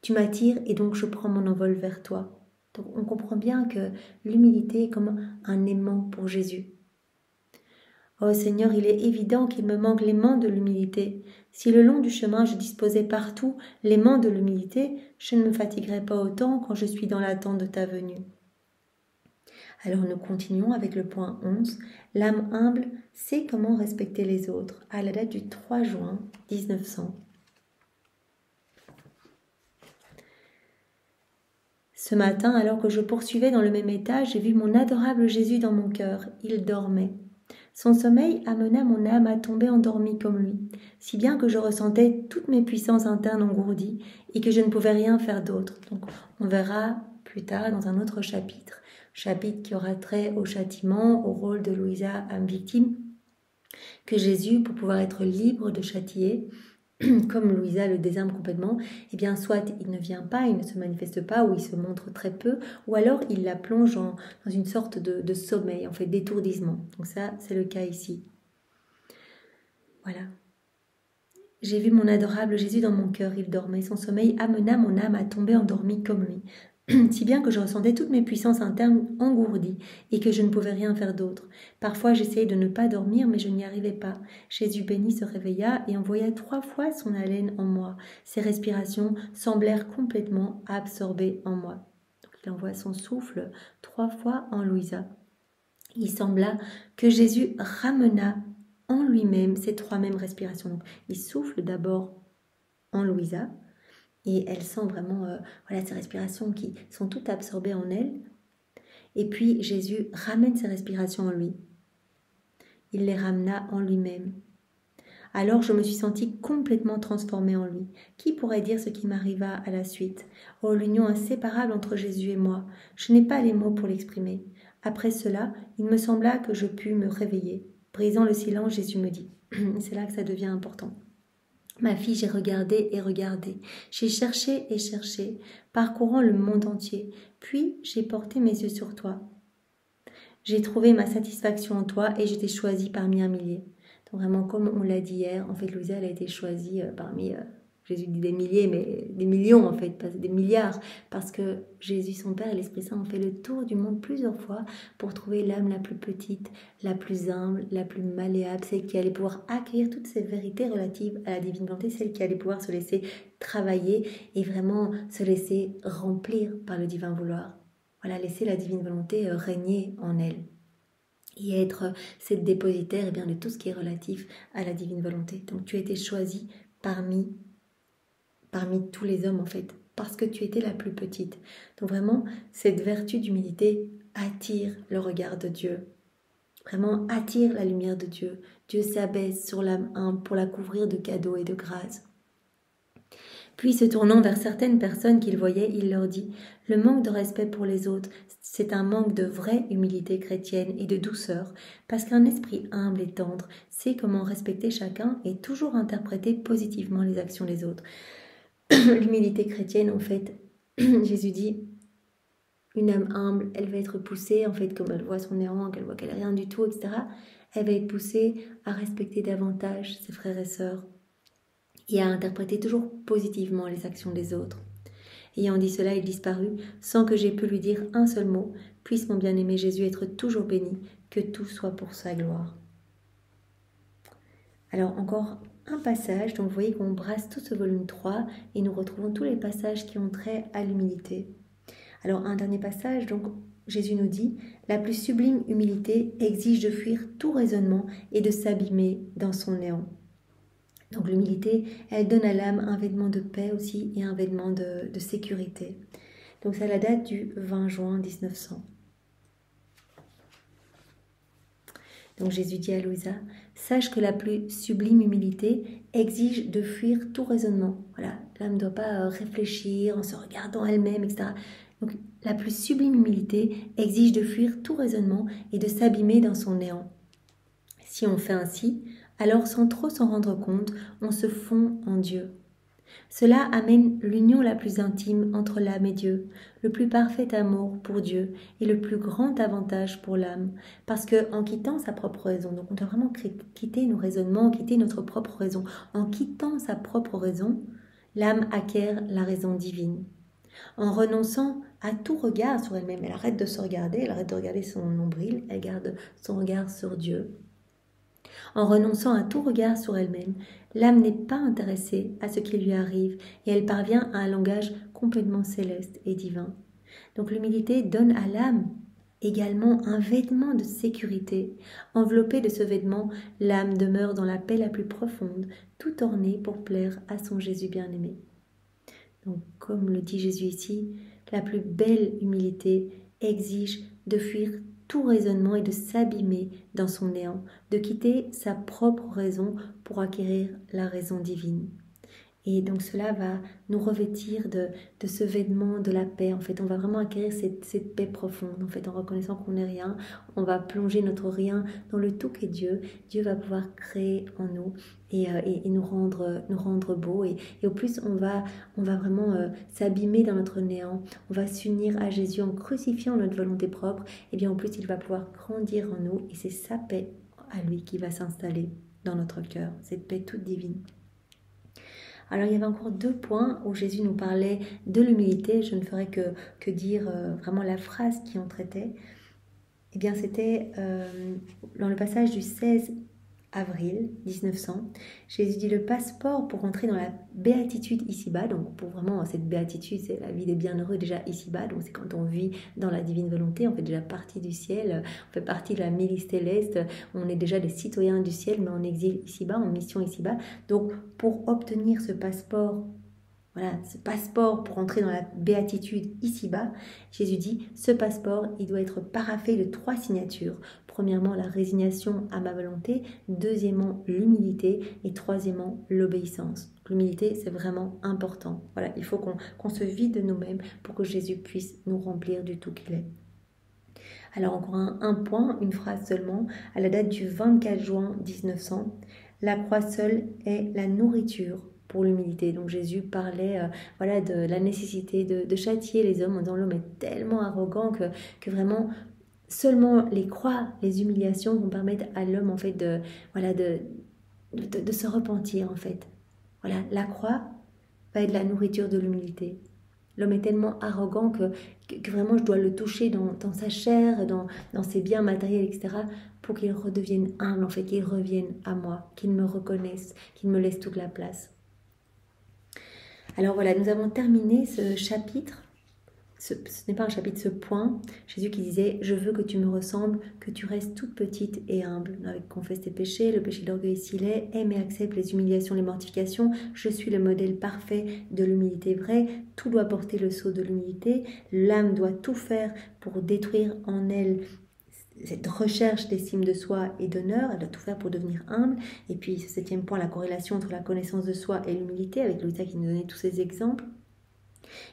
Tu m'attires et donc je prends mon envol vers toi. Donc on comprend bien que l'humilité est comme un aimant pour Jésus. Oh Seigneur, il est évident qu'il me manque l'aimant de l'humilité. Si le long du chemin je disposais partout l'aimant de l'humilité, je ne me fatiguerais pas autant quand je suis dans l'attente de ta venue. Alors nous continuons avec le point 11. L'âme humble sait comment respecter les autres, à la date du 3 juin 1900. Ce matin, alors que je poursuivais dans le même étage, j'ai vu mon adorable Jésus dans mon cœur. Il dormait. Son sommeil amena mon âme à tomber endormie comme lui, si bien que je ressentais toutes mes puissances internes engourdies et que je ne pouvais rien faire d'autre. Donc, on verra plus tard dans un autre chapitre qui aura trait au châtiment, au rôle de Louisa, âme victime, que Jésus, pour pouvoir être libre de châtier, comme Louisa le désarme complètement, eh bien soit il ne vient pas, il ne se manifeste pas, ou il se montre très peu, ou alors il la plonge dans une sorte de sommeil, en fait, d'étourdissement. Donc ça, c'est le cas ici. Voilà. J'ai vu mon adorable Jésus dans mon cœur, il dormait. Son sommeil amena mon âme à tomber endormie comme lui. Si bien que je ressentais toutes mes puissances internes engourdies et que je ne pouvais rien faire d'autre. Parfois j'essayais de ne pas dormir, mais je n'y arrivais pas. Jésus béni se réveilla et envoya 3 fois son haleine en moi. Ses respirations semblèrent complètement absorbées en moi. Donc il envoie son souffle 3 fois en Louisa. Il sembla que Jésus ramena en lui-même ces 3 mêmes respirations. Donc, il souffle d'abord en Louisa, et elle sent vraiment ces respirations qui sont toutes absorbées en elle. Et puis Jésus ramène ces respirations en lui. Il les ramena en lui-même. Alors je me suis sentie complètement transformée en lui. Qui pourrait dire ce qui m'arriva à la suite? Oh, l'union inséparable entre Jésus et moi. Je n'ai pas les mots pour l'exprimer. Après cela, il me sembla que je pus me réveiller. Brisant le silence, Jésus me dit. C'est là que ça devient important. Ma fille, j'ai regardé et regardé, j'ai cherché et cherché, parcourant le monde entier, puis j'ai porté mes yeux sur toi. J'ai trouvé ma satisfaction en toi et je t'ai choisi parmi un millier. Donc vraiment, comme on l'a dit hier, en fait, Louisa, elle a été choisie parmi, Jésus dit des milliers, mais des millions en fait, pas des milliards, parce que Jésus, son Père et l'Esprit Saint ont fait le tour du monde plusieurs fois pour trouver l'âme la plus petite, la plus humble, la plus malléable, celle qui allait pouvoir accueillir toutes ces vérités relatives à la divine volonté, celle qui allait pouvoir se laisser travailler et vraiment se laisser remplir par le divin vouloir. Voilà, laisser la divine volonté régner en elle et être cette dépositaire de tout ce qui est relatif à la divine volonté. Donc tu as été choisie parmi tous les hommes en fait, parce que tu étais la plus petite. Donc vraiment, cette vertu d'humilité attire le regard de Dieu. Vraiment attire la lumière de Dieu. Dieu s'abaisse sur l'âme humble pour la couvrir de cadeaux et de grâces. Puis se tournant vers certaines personnes qu'il voyait, il leur dit « Le manque de respect pour les autres, c'est un manque de vraie humilité chrétienne et de douceur, parce qu'un esprit humble et tendre sait comment respecter chacun et toujours interpréter positivement les actions des autres. » L'humilité chrétienne, en fait, Jésus dit, Une âme humble, elle va être poussée, en fait, comme elle voit son néant, qu'elle voit qu'elle n'est rien du tout, etc., elle va être poussée à respecter davantage ses frères et sœurs et à interpréter toujours positivement les actions des autres. Ayant dit cela, il disparut, sans que j'aie pu lui dire un seul mot. Puisse mon bien-aimé Jésus être toujours béni, que tout soit pour sa gloire. Alors encore un passage, donc vous voyez qu'on brasse tout ce volume 3 et nous retrouvons tous les passages qui ont trait à l'humilité. Alors un dernier passage, donc Jésus nous dit « La plus sublime humilité exige de fuir tout raisonnement et de s'abîmer dans son néant. » Donc l'humilité, elle donne à l'âme un vêtement de paix aussi et un vêtement de sécurité. Donc ça la date du 20 juin 1900. Donc Jésus dit à Louisa, sache que la plus sublime humilité exige de fuir tout raisonnement. Voilà, l'âme ne doit pas réfléchir en se regardant elle-même, etc. Donc la plus sublime humilité exige de fuir tout raisonnement et de s'abîmer dans son néant. Si on fait ainsi, alors sans trop s'en rendre compte, on se fond en Dieu. Cela amène l'union la plus intime entre l'âme et Dieu, le plus parfait amour pour Dieu et le plus grand avantage pour l'âme. Parce qu'en quittant sa propre raison, donc on doit vraiment quitter nos raisonnements, quitter notre propre raison. En quittant sa propre raison, l'âme acquiert la raison divine. En renonçant à tout regard sur elle-même, elle arrête de se regarder, elle arrête de regarder son nombril, elle garde son regard sur Dieu. En renonçant à tout regard sur elle-même, l'âme n'est pas intéressée à ce qui lui arrive et elle parvient à un langage complètement céleste et divin. Donc l'humilité donne à l'âme également un vêtement de sécurité. Enveloppée de ce vêtement, l'âme demeure dans la paix la plus profonde, tout ornée pour plaire à son Jésus bien-aimé. Donc comme le dit Jésus ici, la plus belle humilité exige de fuir tout raisonnement et de s'abîmer dans son néant, de quitter sa propre raison pour acquérir la raison divine. Et donc cela va nous revêtir de ce vêtement de la paix. En fait, on va vraiment acquérir cette paix profonde. En fait, en reconnaissant qu'on n'est rien, on va plonger notre rien dans le tout qu'est Dieu. Dieu va pouvoir créer en nous et nous rendre beaux. Et au plus, on va vraiment s'abîmer dans notre néant. On va s'unir à Jésus en crucifiant notre volonté propre. Et bien, en plus, il va pouvoir grandir en nous. Et c'est sa paix à lui qui va s'installer dans notre cœur. Cette paix toute divine. Alors il y avait encore 2 points où Jésus nous parlait de l'humilité. Je ne ferai que dire vraiment la phrase qui en traitait. Eh bien c'était dans le passage du 16 avril 1900. Jésus dit le passeport pour entrer dans la béatitude ici-bas. Donc pour vraiment cette béatitude, c'est la vie des bienheureux déjà ici-bas. Donc c'est quand on vit dans la divine volonté, on fait déjà partie du ciel, on fait partie de la milice céleste, on est déjà des citoyens du ciel, mais en exil ici-bas, en mission ici-bas. Donc pour obtenir ce passeport, voilà, ce passeport pour entrer dans la béatitude ici-bas, Jésus dit, ce passeport, il doit être paraphé de 3 signatures. Premièrement, la résignation à ma volonté. Deuxièmement, l'humilité. Et troisièmement, l'obéissance. L'humilité, c'est vraiment important. Voilà, il faut qu'on se vide de nous-mêmes pour que Jésus puisse nous remplir du tout qu'il est. Alors encore un point, une phrase seulement, à la date du 24 juin 1900. La croix seule est la nourriture pour l'humilité. Donc Jésus parlait de la nécessité de châtier les hommes en disant l'homme est tellement arrogant que vraiment seulement les croix, les humiliations vont permettre à l'homme en fait de se repentir en fait. Voilà, la croix va être la nourriture de l'humilité. L'homme est tellement arrogant que vraiment je dois le toucher dans sa chair, dans ses biens matériels, etc. pour qu'il redevienne humble, en fait, qu'il revienne à moi, qu'il me reconnaisse, qu'il me laisse toute la place. Alors voilà, nous avons terminé ce chapitre. Ce n'est pas un chapitre, ce point. Jésus qui disait « Je veux que tu me ressembles, que tu restes toute petite et humble. » Avec confesse tes péchés, le péché d'orgueil s'il est, aime et accepte les humiliations, les mortifications. Je suis le modèle parfait de l'humilité vraie. Tout doit porter le sceau de l'humilité. L'âme doit tout faire pour détruire en elle cette recherche d'estime de soi et d'honneur. Elle doit tout faire pour devenir humble. Et puis, ce 7e point, la corrélation entre la connaissance de soi et l'humilité, avec Louisa qui nous donnait tous ces exemples.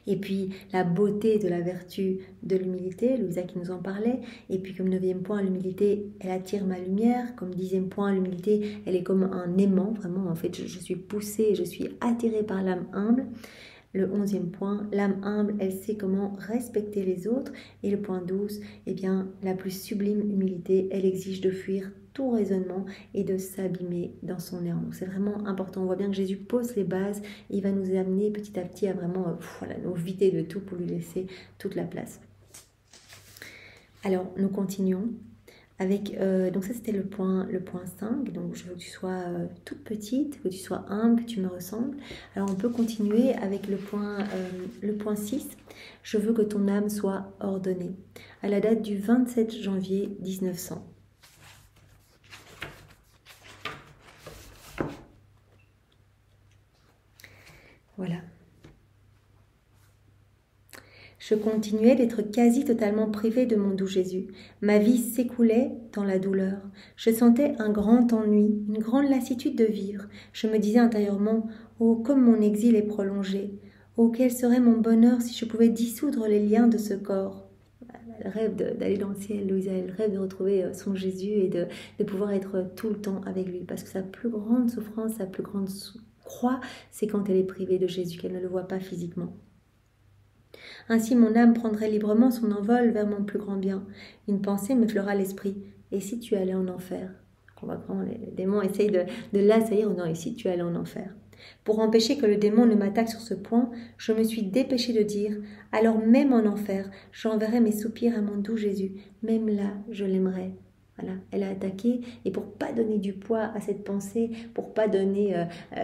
Et puis la beauté de la vertu de l'humilité, Louisa qui nous en parlait. Et puis comme 9e point, l'humilité, elle attire ma lumière. Comme 10e point, l'humilité, elle est comme un aimant. Vraiment, en fait, je suis poussée, je suis attirée par l'âme humble. le 11e point, l'âme humble, elle sait comment respecter les autres. Et le point 12, eh bien, la plus sublime humilité, elle exige de fuir tout raisonnement et de s'abîmer dans son néant. Donc c'est vraiment important. On voit bien que Jésus pose les bases et il va nous amener petit à petit à vraiment voilà, nous vider de tout pour lui laisser toute la place. Alors, nous continuons avec, donc ça c'était le point 5, donc je veux que tu sois toute petite, que tu sois humble, que tu me ressembles. Alors on peut continuer avec le point 6, je veux que ton âme soit ordonnée, à la date du 27 janvier 1900. Voilà. Je continuais d'être quasi totalement privée de mon doux Jésus. Ma vie s'écoulait dans la douleur. Je sentais un grand ennui, une grande lassitude de vivre. Je me disais intérieurement, oh, comme mon exil est prolongé. Oh, quel serait mon bonheur si je pouvais dissoudre les liens de ce corps. Elle rêve d'aller dans le ciel, Louisa, elle rêve de retrouver son Jésus et de pouvoir être tout le temps avec lui. Parce que sa plus grande souffrance, sa plus grande croix, c'est quand elle est privée de Jésus, qu'elle ne le voit pas physiquement. Ainsi mon âme prendrait librement son envol vers mon plus grand bien. Une pensée me fleura l'esprit. Et si tu allais en enfer? On va prendre les démons essayent de l'assaillir. Non, et si tu allais en enfer? Pour empêcher que le démon ne m'attaque sur ce point, je me suis dépêchée de dire, alors même en enfer, j'enverrai mes soupirs à mon doux Jésus. Même là, je l'aimerais. Voilà, elle a attaqué et pour pas donner du poids à cette pensée, pour pas donner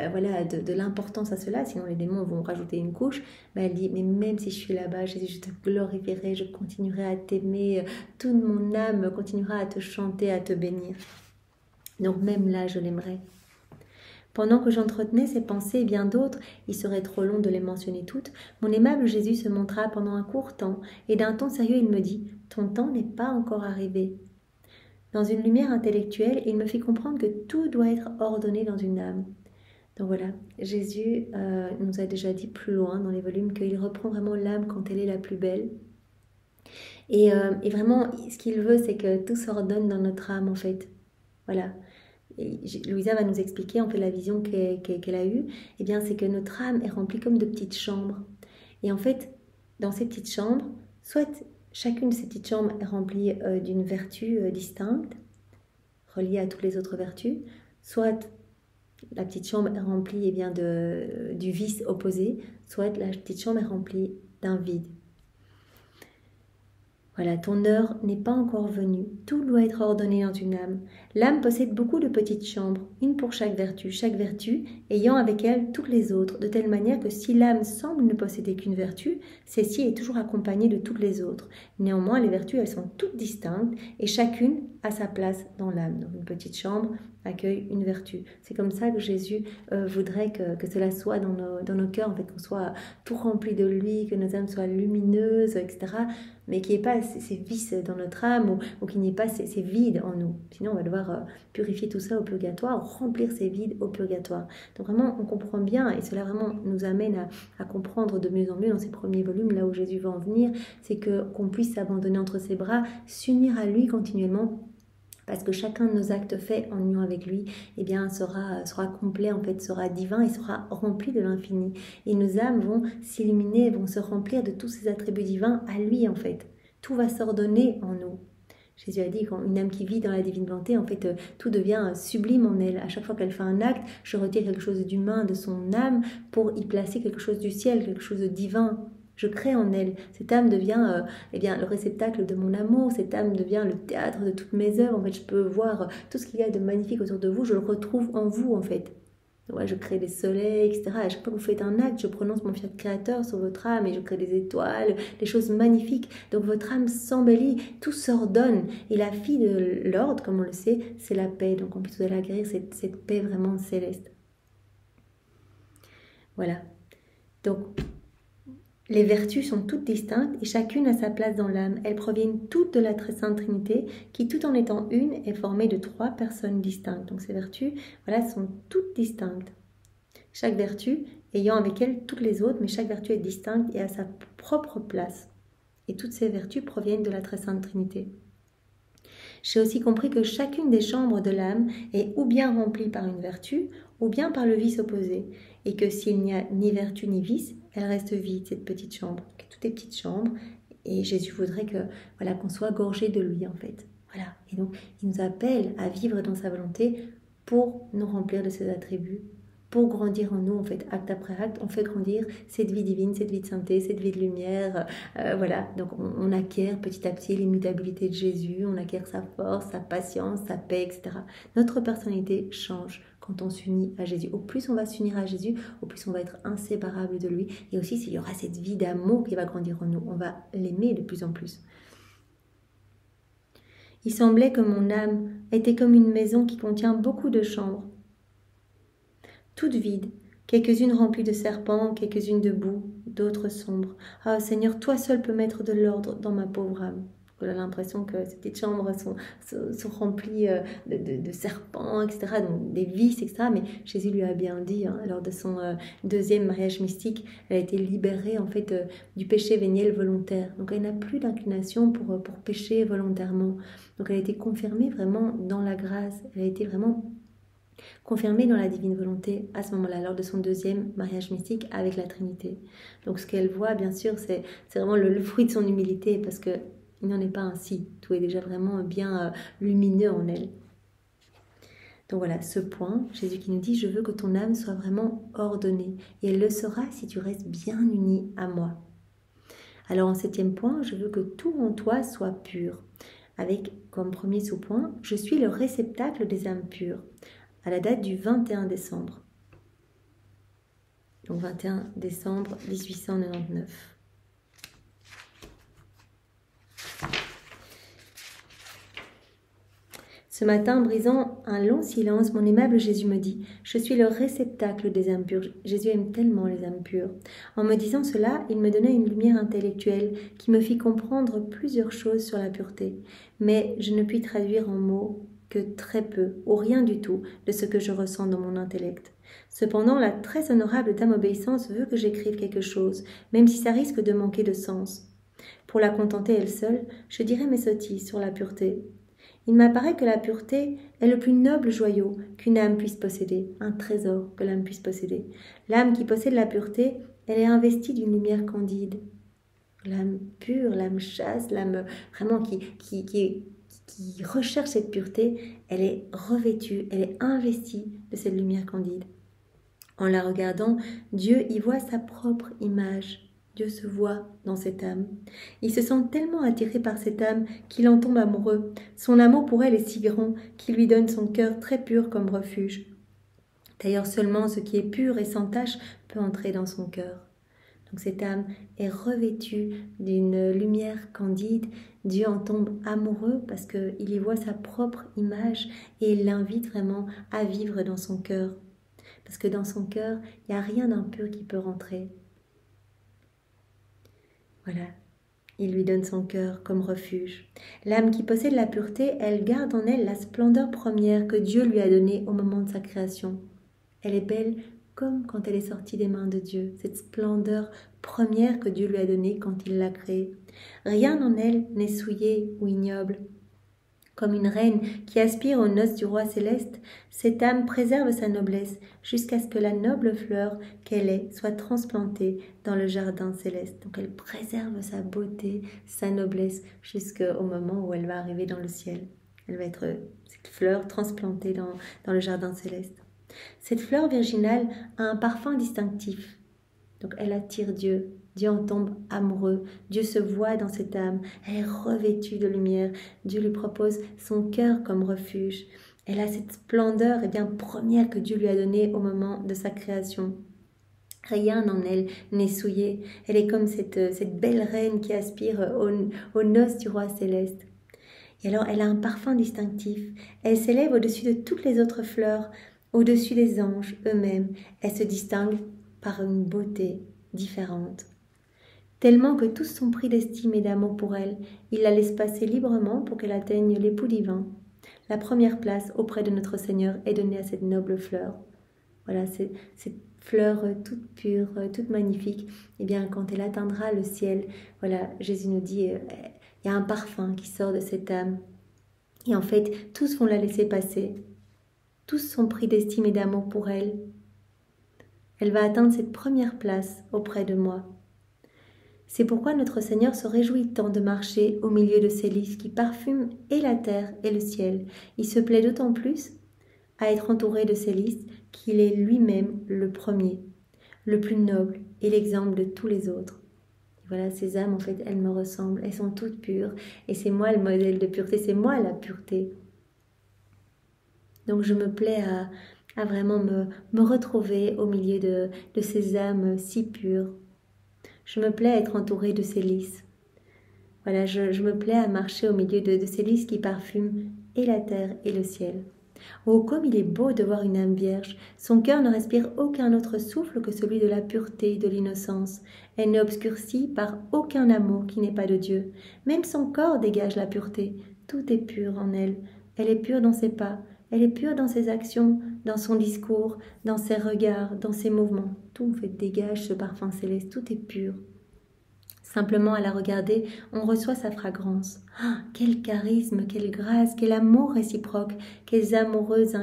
voilà, de l'importance à cela, sinon les démons vont rajouter une couche, ben elle dit, mais même si je suis là-bas, Jésus, je te glorifierai, je continuerai à t'aimer, toute mon âme continuera à te chanter, à te bénir. Donc même là, je l'aimerai. Pendant que j'entretenais ces pensées et bien d'autres, il serait trop long de les mentionner toutes, mon aimable Jésus se montra pendant un court temps et d'un ton sérieux il me dit, ton temps n'est pas encore arrivé. Dans une lumière intellectuelle, il me fit comprendre que tout doit être ordonné dans une âme. Donc voilà, Jésus nous a déjà dit plus loin dans les volumes qu'il reprend vraiment l'âme quand elle est la plus belle. Et vraiment, ce qu'il veut, c'est que tout s'ordonne dans notre âme en fait. Voilà. Et Louisa va nous expliquer, en fait, la vision qu'elle a eue. Eh bien, c'est que notre âme est remplie comme de petites chambres. Et en fait, dans ces petites chambres, soit chacune de ces petites chambres est remplie d'une vertu distincte, reliée à toutes les autres vertus, soit la petite chambre est remplie eh bien, du vice opposé, soit la petite chambre est remplie d'un vide. Voilà, ton heure n'est pas encore venue, tout doit être ordonné dans une âme. L'âme possède beaucoup de petites chambres, une pour chaque vertu ayant avec elle toutes les autres, de telle manière que si l'âme semble ne posséder qu'une vertu, celle-ci est toujours accompagnée de toutes les autres. Néanmoins, les vertus, elles sont toutes distinctes et chacune a sa place dans l'âme. Donc une petite chambre accueille une vertu. C'est comme ça que Jésus voudrait que cela soit dans nos cœurs, en fait, qu'on soit tout rempli de lui, que nos âmes soient lumineuses, etc., mais qu'il n'y ait pas ces vices dans notre âme ou qu'il n'y ait pas ces vides en nous. Sinon, on va devoir purifier tout ça au purgatoire, remplir ces vides au purgatoire. Donc vraiment, on comprend bien, et cela vraiment nous amène à comprendre de mieux en mieux dans ces premiers volumes, là où Jésus va en venir, c'est qu'on puisse s'abandonner entre ses bras, s'unir à lui continuellement, parce que chacun de nos actes faits en union avec lui, eh bien, sera complet, en fait, sera divin et sera rempli de l'infini. Et nos âmes vont s'illuminer, vont se remplir de tous ces attributs divins à lui, en fait. Tout va s'ordonner en nous. Jésus a dit qu'une âme qui vit dans la divine volonté, en fait, tout devient sublime en elle. À chaque fois qu'elle fait un acte, je retire quelque chose d'humain de son âme pour y placer quelque chose du ciel, quelque chose de divin. Je crée en elle. Cette âme devient eh bien, le réceptacle de mon amour. Cette âme devient le théâtre de toutes mes œuvres. En fait, je peux voir tout ce qu'il y a de magnifique autour de vous. Je le retrouve en vous, en fait. Ouais, je crée des soleils, etc. À chaque fois que vous faites un acte, je prononce mon fiat créateur sur votre âme et je crée des étoiles, des choses magnifiques. Donc votre âme s'embellit, tout s'ordonne. Et la fille de l'ordre, comme on le sait, c'est la paix. Donc on peut tout acquérir cette paix vraiment céleste. Voilà. Donc les vertus sont toutes distinctes et chacune a sa place dans l'âme. Elles proviennent toutes de la Sainte Trinité qui, tout en étant une, est formée de 3 personnes distinctes. Donc ces vertus, voilà, sont toutes distinctes. Chaque vertu ayant avec elle toutes les autres, mais chaque vertu est distincte et a sa propre place. Et toutes ces vertus proviennent de la très Sainte Trinité. J'ai aussi compris que chacune des chambres de l'âme est ou bien remplie par une vertu, ou bien par le vice opposé. et que s'il n'y a ni vertu ni vice, elle reste vide, cette petite chambre. Donc, toutes les petites chambres, et Jésus voudrait que voilà, qu'on soit gorgé de lui en fait. Voilà. Et donc, il nous appelle à vivre dans sa volonté pour nous remplir de ses attributs, pour grandir en nous, en fait, acte après acte, on fait grandir cette vie divine, cette vie de sainteté, cette vie de lumière, voilà, donc on acquiert petit à petit l'immutabilité de Jésus, on acquiert sa force, sa patience, sa paix, etc. Notre personnalité change quand on s'unit à Jésus. Au plus on va s'unir à Jésus, au plus on va être inséparable de lui, et aussi il y aura cette vie d'amour qui va grandir en nous, on va l'aimer de plus en plus. Il semblait que mon âme était comme une maison qui contient beaucoup de chambres, toutes vides, quelques-unes remplies de serpents, quelques-unes de boue, d'autres sombres. Ah Seigneur, toi seul peux mettre de l'ordre dans ma pauvre âme. On a l'impression que ces petites chambres sont remplies de serpents, etc., donc des vices, etc. Mais Jésus lui a bien dit, hein, lors de son deuxième mariage mystique, elle a été libérée en fait du péché véniel volontaire. Donc elle n'a plus d'inclination pour pécher volontairement. Donc elle a été confirmée vraiment dans la grâce. Elle a été vraiment confirmée dans la divine volonté à ce moment-là, lors de son deuxième mariage mystique avec la Trinité. Donc ce qu'elle voit, bien sûr, c'est vraiment le fruit de son humilité, parce qu'il n'en est pas ainsi. Tout est déjà vraiment bien lumineux en elle. Donc voilà, ce point, Jésus qui nous dit « Je veux que ton âme soit vraiment ordonnée, et elle le sera si tu restes bien uni à moi. » Alors en 7e point, je veux que tout en toi soit pur. Avec comme premier sous-point, je suis le réceptacle des âmes pures, à la date du 21 décembre. Donc 21 décembre 1899. Ce matin, brisant un long silence, mon aimable Jésus me dit « Je suis le réceptacle des âmes pures. » Jésus aime tellement les âmes pures. En me disant cela, il me donnait une lumière intellectuelle qui me fit comprendre plusieurs choses sur la pureté. Mais je ne puis traduire en mots que très peu, ou rien du tout, de ce que je ressens dans mon intellect. Cependant, la très honorable dame obéissance veut que j'écrive quelque chose, même si ça risque de manquer de sens. Pour la contenter elle seule, je dirai mes sottises sur la pureté. Il m'apparaît que la pureté est le plus noble joyau qu'une âme puisse posséder, un trésor que l'âme puisse posséder. L'âme qui possède la pureté, elle est investie d'une lumière candide. L'âme pure, l'âme chaste, l'âme vraiment qui recherche cette pureté, elle est revêtue, elle est investie de cette lumière candide. En la regardant, Dieu y voit sa propre image. Dieu se voit dans cette âme. Il se sent tellement attiré par cette âme qu'il en tombe amoureux. Son amour pour elle est si grand qu'il lui donne son cœur très pur comme refuge. D'ailleurs, seulement ce qui est pur et sans tache peut entrer dans son cœur. Donc cette âme est revêtue d'une lumière candide. Dieu en tombe amoureux parce qu'il y voit sa propre image et il l'invite vraiment à vivre dans son cœur. Parce que dans son cœur, il n'y a rien d'impur qui peut rentrer. Voilà, il lui donne son cœur comme refuge. L'âme qui possède la pureté, elle garde en elle la splendeur première que Dieu lui a donnée au moment de sa création. Elle est belle comme quand elle est sortie des mains de Dieu, cette splendeur première que Dieu lui a donnée quand il l'a créée. Rien en elle n'est souillé ou ignoble. Comme une reine qui aspire aux noces du roi céleste, cette âme préserve sa noblesse jusqu'à ce que la noble fleur qu'elle est soit transplantée dans le jardin céleste. Donc elle préserve sa beauté, sa noblesse jusqu'au moment où elle va arriver dans le ciel. Elle va être cette fleur transplantée dans le jardin céleste. Cette fleur virginale a un parfum distinctif. Donc elle attire Dieu. Dieu en tombe amoureux. Dieu se voit dans cette âme. Elle est revêtue de lumière. Dieu lui propose son cœur comme refuge. Elle a cette splendeur bien première que Dieu lui a donnée au moment de sa création. Rien en elle n'est souillé. Elle est comme cette belle reine qui aspire aux noces du roi céleste. Et alors elle a un parfum distinctif. Elle s'élève au-dessus de toutes les autres fleurs, au-dessus des anges eux-mêmes. Elle se distingue par une beauté différente. Tellement que tous sont pris d'estime et d'amour pour elle, il la laisse passer librement pour qu'elle atteigne l'époux divin. La première place auprès de notre Seigneur est donnée à cette noble fleur. Voilà, cette fleur toute pure, toute magnifique. Et bien, quand elle atteindra le ciel, voilà, Jésus nous dit, il y a un parfum qui sort de cette âme. Et en fait, tous vont la laisser passer. Tous sont pris d'estime et d'amour pour elle. Elle va atteindre cette première place auprès de moi. C'est pourquoi notre Seigneur se réjouit tant de marcher au milieu de ces lys qui parfument et la terre et le ciel. Il se plaît d'autant plus à être entouré de ces lys qu'il est lui-même le premier, le plus noble et l'exemple de tous les autres. Et voilà, ces âmes, en fait, elles me ressemblent, elles sont toutes pures, et c'est moi le modèle de pureté, c'est moi la pureté. Donc je me plais à vraiment me retrouver au milieu de ces âmes si pures. Je me plais à être entourée de ces lys. Voilà, je me plais à marcher au milieu de ces lys qui parfument et la terre et le ciel. Oh, comme il est beau de voir une âme vierge. Son cœur ne respire aucun autre souffle que celui de la pureté, de l'innocence. Elle n'est obscurcie par aucun amour qui n'est pas de Dieu. Même son corps dégage la pureté. Tout est pur en elle. Elle est pure dans ses pas. Elle est pure dans ses actions, dans son discours, dans ses regards, dans ses mouvements. Tout en fait dégage ce parfum céleste. Tout est pur. Simplement à la regarder, on reçoit sa fragrance. Ah, quel charisme, quelle grâce, quel amour réciproque, quelles amoureuses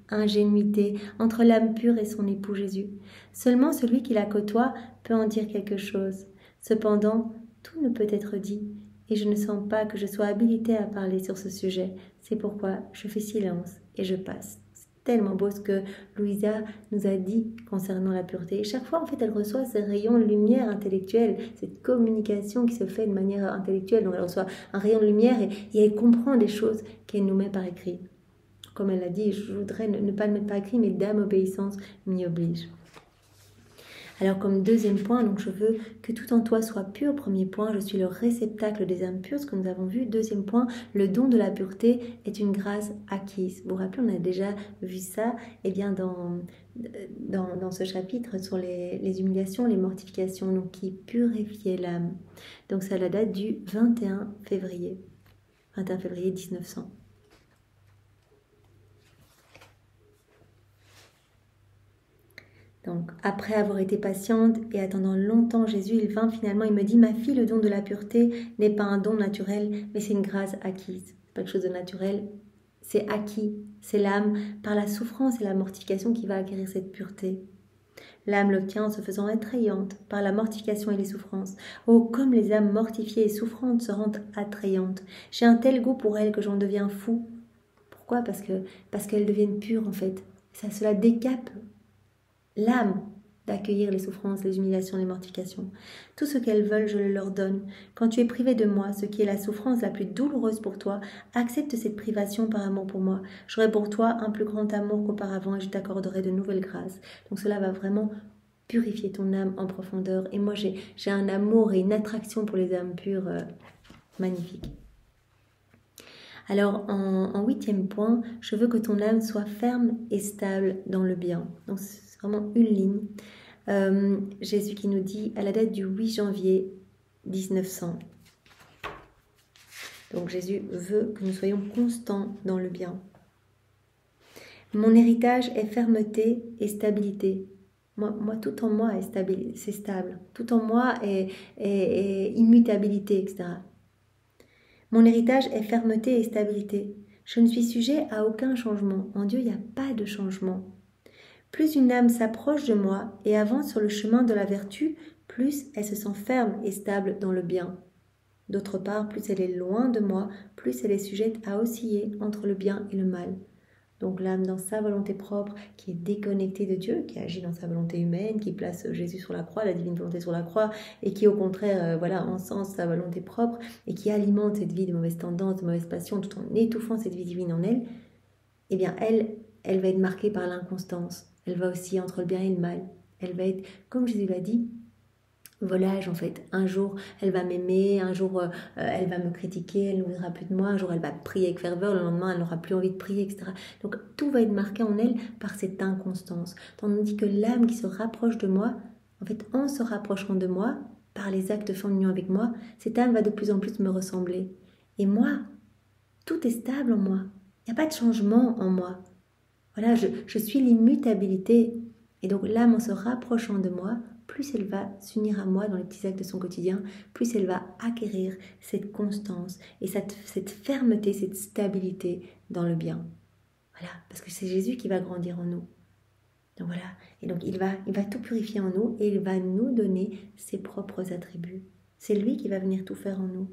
ingénuités entre l'âme pure et son époux Jésus. Seulement celui qui la côtoie peut en dire quelque chose. Cependant, tout ne peut être dit, et je ne sens pas que je sois habilitée à parler sur ce sujet. C'est pourquoi je fais silence et je passe. Tellement beau ce que Louisa nous a dit concernant la pureté. Et chaque fois, en fait, elle reçoit ces rayons de lumière intellectuelle, cette communication qui se fait de manière intellectuelle. Donc, elle reçoit un rayon de lumière et elle comprend des choses qu'elle nous met par écrit. Comme elle l'a dit, je voudrais ne pas le mettre par écrit, mais dame obéissance m'y oblige. Alors comme deuxième point, donc je veux que tout en toi soit pur. Premier point, je suis le réceptacle des âmes pures, ce que nous avons vu. Deuxième point, le don de la pureté est une grâce acquise. Vous vous rappelez, on a déjà vu ça dans ce chapitre sur les humiliations, les mortifications, donc qui purifiaient l'âme. Donc ça la date du 21 février 1900. Donc, après avoir été patiente et attendant longtemps Jésus, il vint finalement, il me dit, ma fille, le don de la pureté n'est pas un don naturel, mais c'est une grâce acquise. C'est pas quelque chose de naturel, c'est acquis. C'est l'âme, par la souffrance et la mortification, qui va acquérir cette pureté. L'âme l'obtient en se faisant attrayante par la mortification et les souffrances. Oh, comme les âmes mortifiées et souffrantes se rendent attrayantes. J'ai un tel goût pour elles que j'en deviens fou. Pourquoi ? Parce qu'elles deviennent pures, en fait. Cela décape l'âme d'accueillir les souffrances, les humiliations, les mortifications. Tout ce qu'elles veulent, je le leur donne. Quand tu es privé de moi, ce qui est la souffrance la plus douloureuse pour toi, accepte cette privation par amour pour moi. J'aurai pour toi un plus grand amour qu'auparavant et je t'accorderai de nouvelles grâces. Donc cela va vraiment purifier ton âme en profondeur. Et moi, j'ai un amour et une attraction pour les âmes pures magnifiques. Alors, en 8e point, je veux que ton âme soit ferme et stable dans le bien. Donc, c'est vraiment une ligne. Jésus qui nous dit, à la date du 8 janvier 1900. Donc, Jésus veut que nous soyons constants dans le bien. Mon héritage est fermeté et stabilité. Moi, tout en moi c'est stable. Tout en moi est immutabilité, etc. Mon héritage est fermeté et stabilité. Je ne suis sujet à aucun changement. En Dieu, il n'y a pas de changement. Plus une âme s'approche de moi et avance sur le chemin de la vertu, plus elle se sent ferme et stable dans le bien. D'autre part, plus elle est loin de moi, plus elle est sujette à osciller entre le bien et le mal. Donc l'âme dans sa volonté propre, qui est déconnectée de Dieu, qui agit dans sa volonté humaine, qui place Jésus sur la croix, la divine volonté sur la croix, et qui au contraire encense sa volonté propre, et qui alimente cette vie de mauvaise tendance, de mauvaise passion, tout en étouffant cette vie divine en elle, eh bien elle va être marquée par l'inconstance. Elle va aussi entre le bien et le mal. Elle va être, comme Jésus l'a dit, volage en fait. Un jour elle va m'aimer, un jour elle va me critiquer, elle ne voudra plus de moi, un jour elle va prier avec ferveur, le lendemain elle n'aura plus envie de prier, etc. Donc tout va être marqué en elle par cette inconstance. Tandis que l'âme qui se rapproche de moi, en fait en se rapprochant de moi, par les actes faits en union avec moi, cette âme va de plus en plus me ressembler. Et moi, tout est stable en moi. Il n'y a pas de changement en moi. Voilà, je suis l'immutabilité. Et donc l'âme en se rapprochant de moi, plus elle va s'unir à moi dans les petits actes de son quotidien, plus elle va acquérir cette constance et cette fermeté, cette stabilité dans le bien. Voilà, parce que c'est Jésus qui va grandir en nous. Donc voilà, et donc il va tout purifier en nous et il va nous donner ses propres attributs. C'est lui qui va venir tout faire en nous.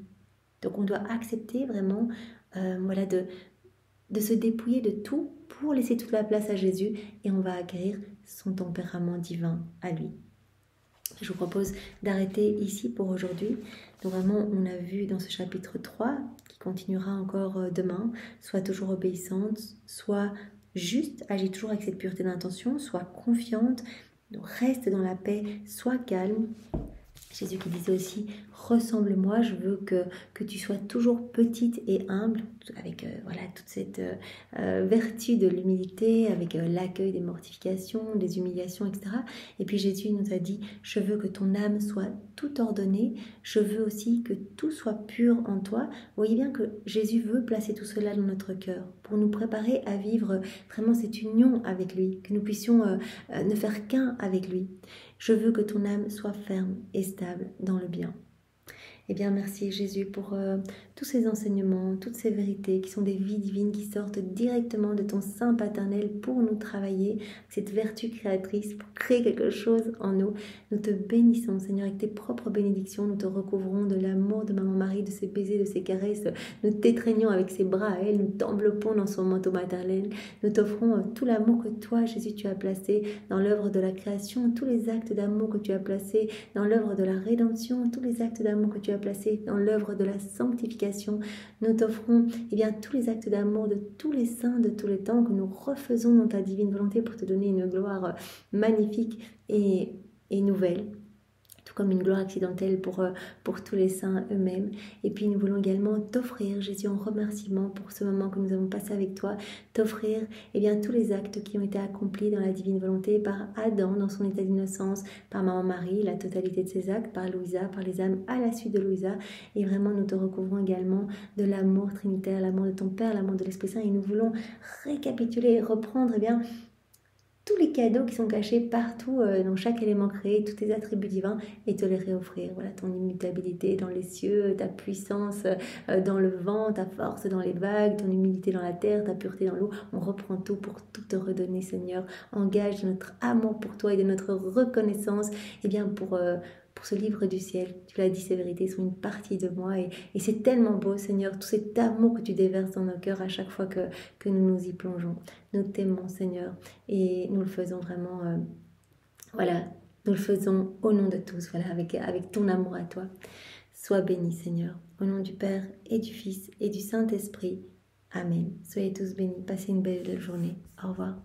Donc on doit accepter vraiment voilà, de se dépouiller de tout pour laisser toute la place à Jésus et on va acquérir son tempérament divin à lui. Je vous propose d'arrêter ici pour aujourd'hui. Donc vraiment, on a vu dans ce chapitre 3, qui continuera encore demain, soit toujours obéissante, soit juste, agis toujours avec cette pureté d'intention, soit confiante, donc reste dans la paix, sois calme. Jésus qui disait aussi, ressemble-moi, je veux que tu sois toujours petite et humble, avec voilà, toute cette vertu de l'humilité, avec l'accueil des mortifications, des humiliations, etc. Et puis Jésus nous a dit, je veux que ton âme soit tout ordonnée, je veux aussi que tout soit pur en toi. Vous voyez bien que Jésus veut placer tout cela dans notre cœur, pour nous préparer à vivre vraiment cette union avec lui, que nous puissions ne faire qu'un avec lui. Je veux que ton âme soit ferme et stable dans le bien. Eh bien, merci Jésus pour tous ces enseignements, toutes ces vérités qui sont des vies divines qui sortent directement de ton sein paternel pour nous travailler, cette vertu créatrice, pour créer quelque chose en nous. Nous te bénissons, Seigneur, avec tes propres bénédictions. Nous te recouvrons de l'amour de Maman Marie, de ses baisers, de ses caresses. Nous t'étreignons avec ses bras à elle, nous t'enveloppons dans son manteau maternel. Nous t'offrons tout l'amour que toi, Jésus, tu as placé dans l'œuvre de la création, tous les actes d'amour que tu as placés dans l'œuvre de la rédemption, tous les actes d'amour que tu as placés dans l'œuvre de la sanctification. Nous t'offrons tous les actes d'amour de tous les saints de tous les temps que nous refaisons dans ta divine volonté pour te donner une gloire magnifique et nouvelle. Tout comme une gloire accidentelle pour tous les saints eux-mêmes. Et puis nous voulons également t'offrir, Jésus, en remerciement pour ce moment que nous avons passé avec toi, t'offrir tous les actes qui ont été accomplis dans la divine volonté par Adam dans son état d'innocence, par Maman Marie, la totalité de ses actes, par Louisa, par les âmes à la suite de Louisa. Et vraiment nous te recouvrons également de l'amour trinitaire, l'amour de ton Père, l'amour de l'Esprit Saint. Et nous voulons récapituler et reprendre tous les cadeaux qui sont cachés partout dans chaque élément créé, tous tes attributs divins et te les réoffrir. Voilà, ton immutabilité dans les cieux, ta puissance dans le vent, ta force dans les vagues, ton humilité dans la terre, ta pureté dans l'eau. On reprend tout pour tout te redonner, Seigneur. Engage de notre amour pour toi et de notre reconnaissance pour ce livre du ciel. Tu l'as dit, ces vérités sont une partie de moi et c'est tellement beau, Seigneur, tout cet amour que tu déverses dans nos cœurs à chaque fois que nous nous y plongeons. Nous t'aimons, Seigneur, et nous le faisons vraiment, nous le faisons au nom de tous, avec ton amour à toi. Sois béni, Seigneur, au nom du Père et du Fils et du Saint-Esprit. Amen. Soyez tous bénis, passez une belle journée. Au revoir.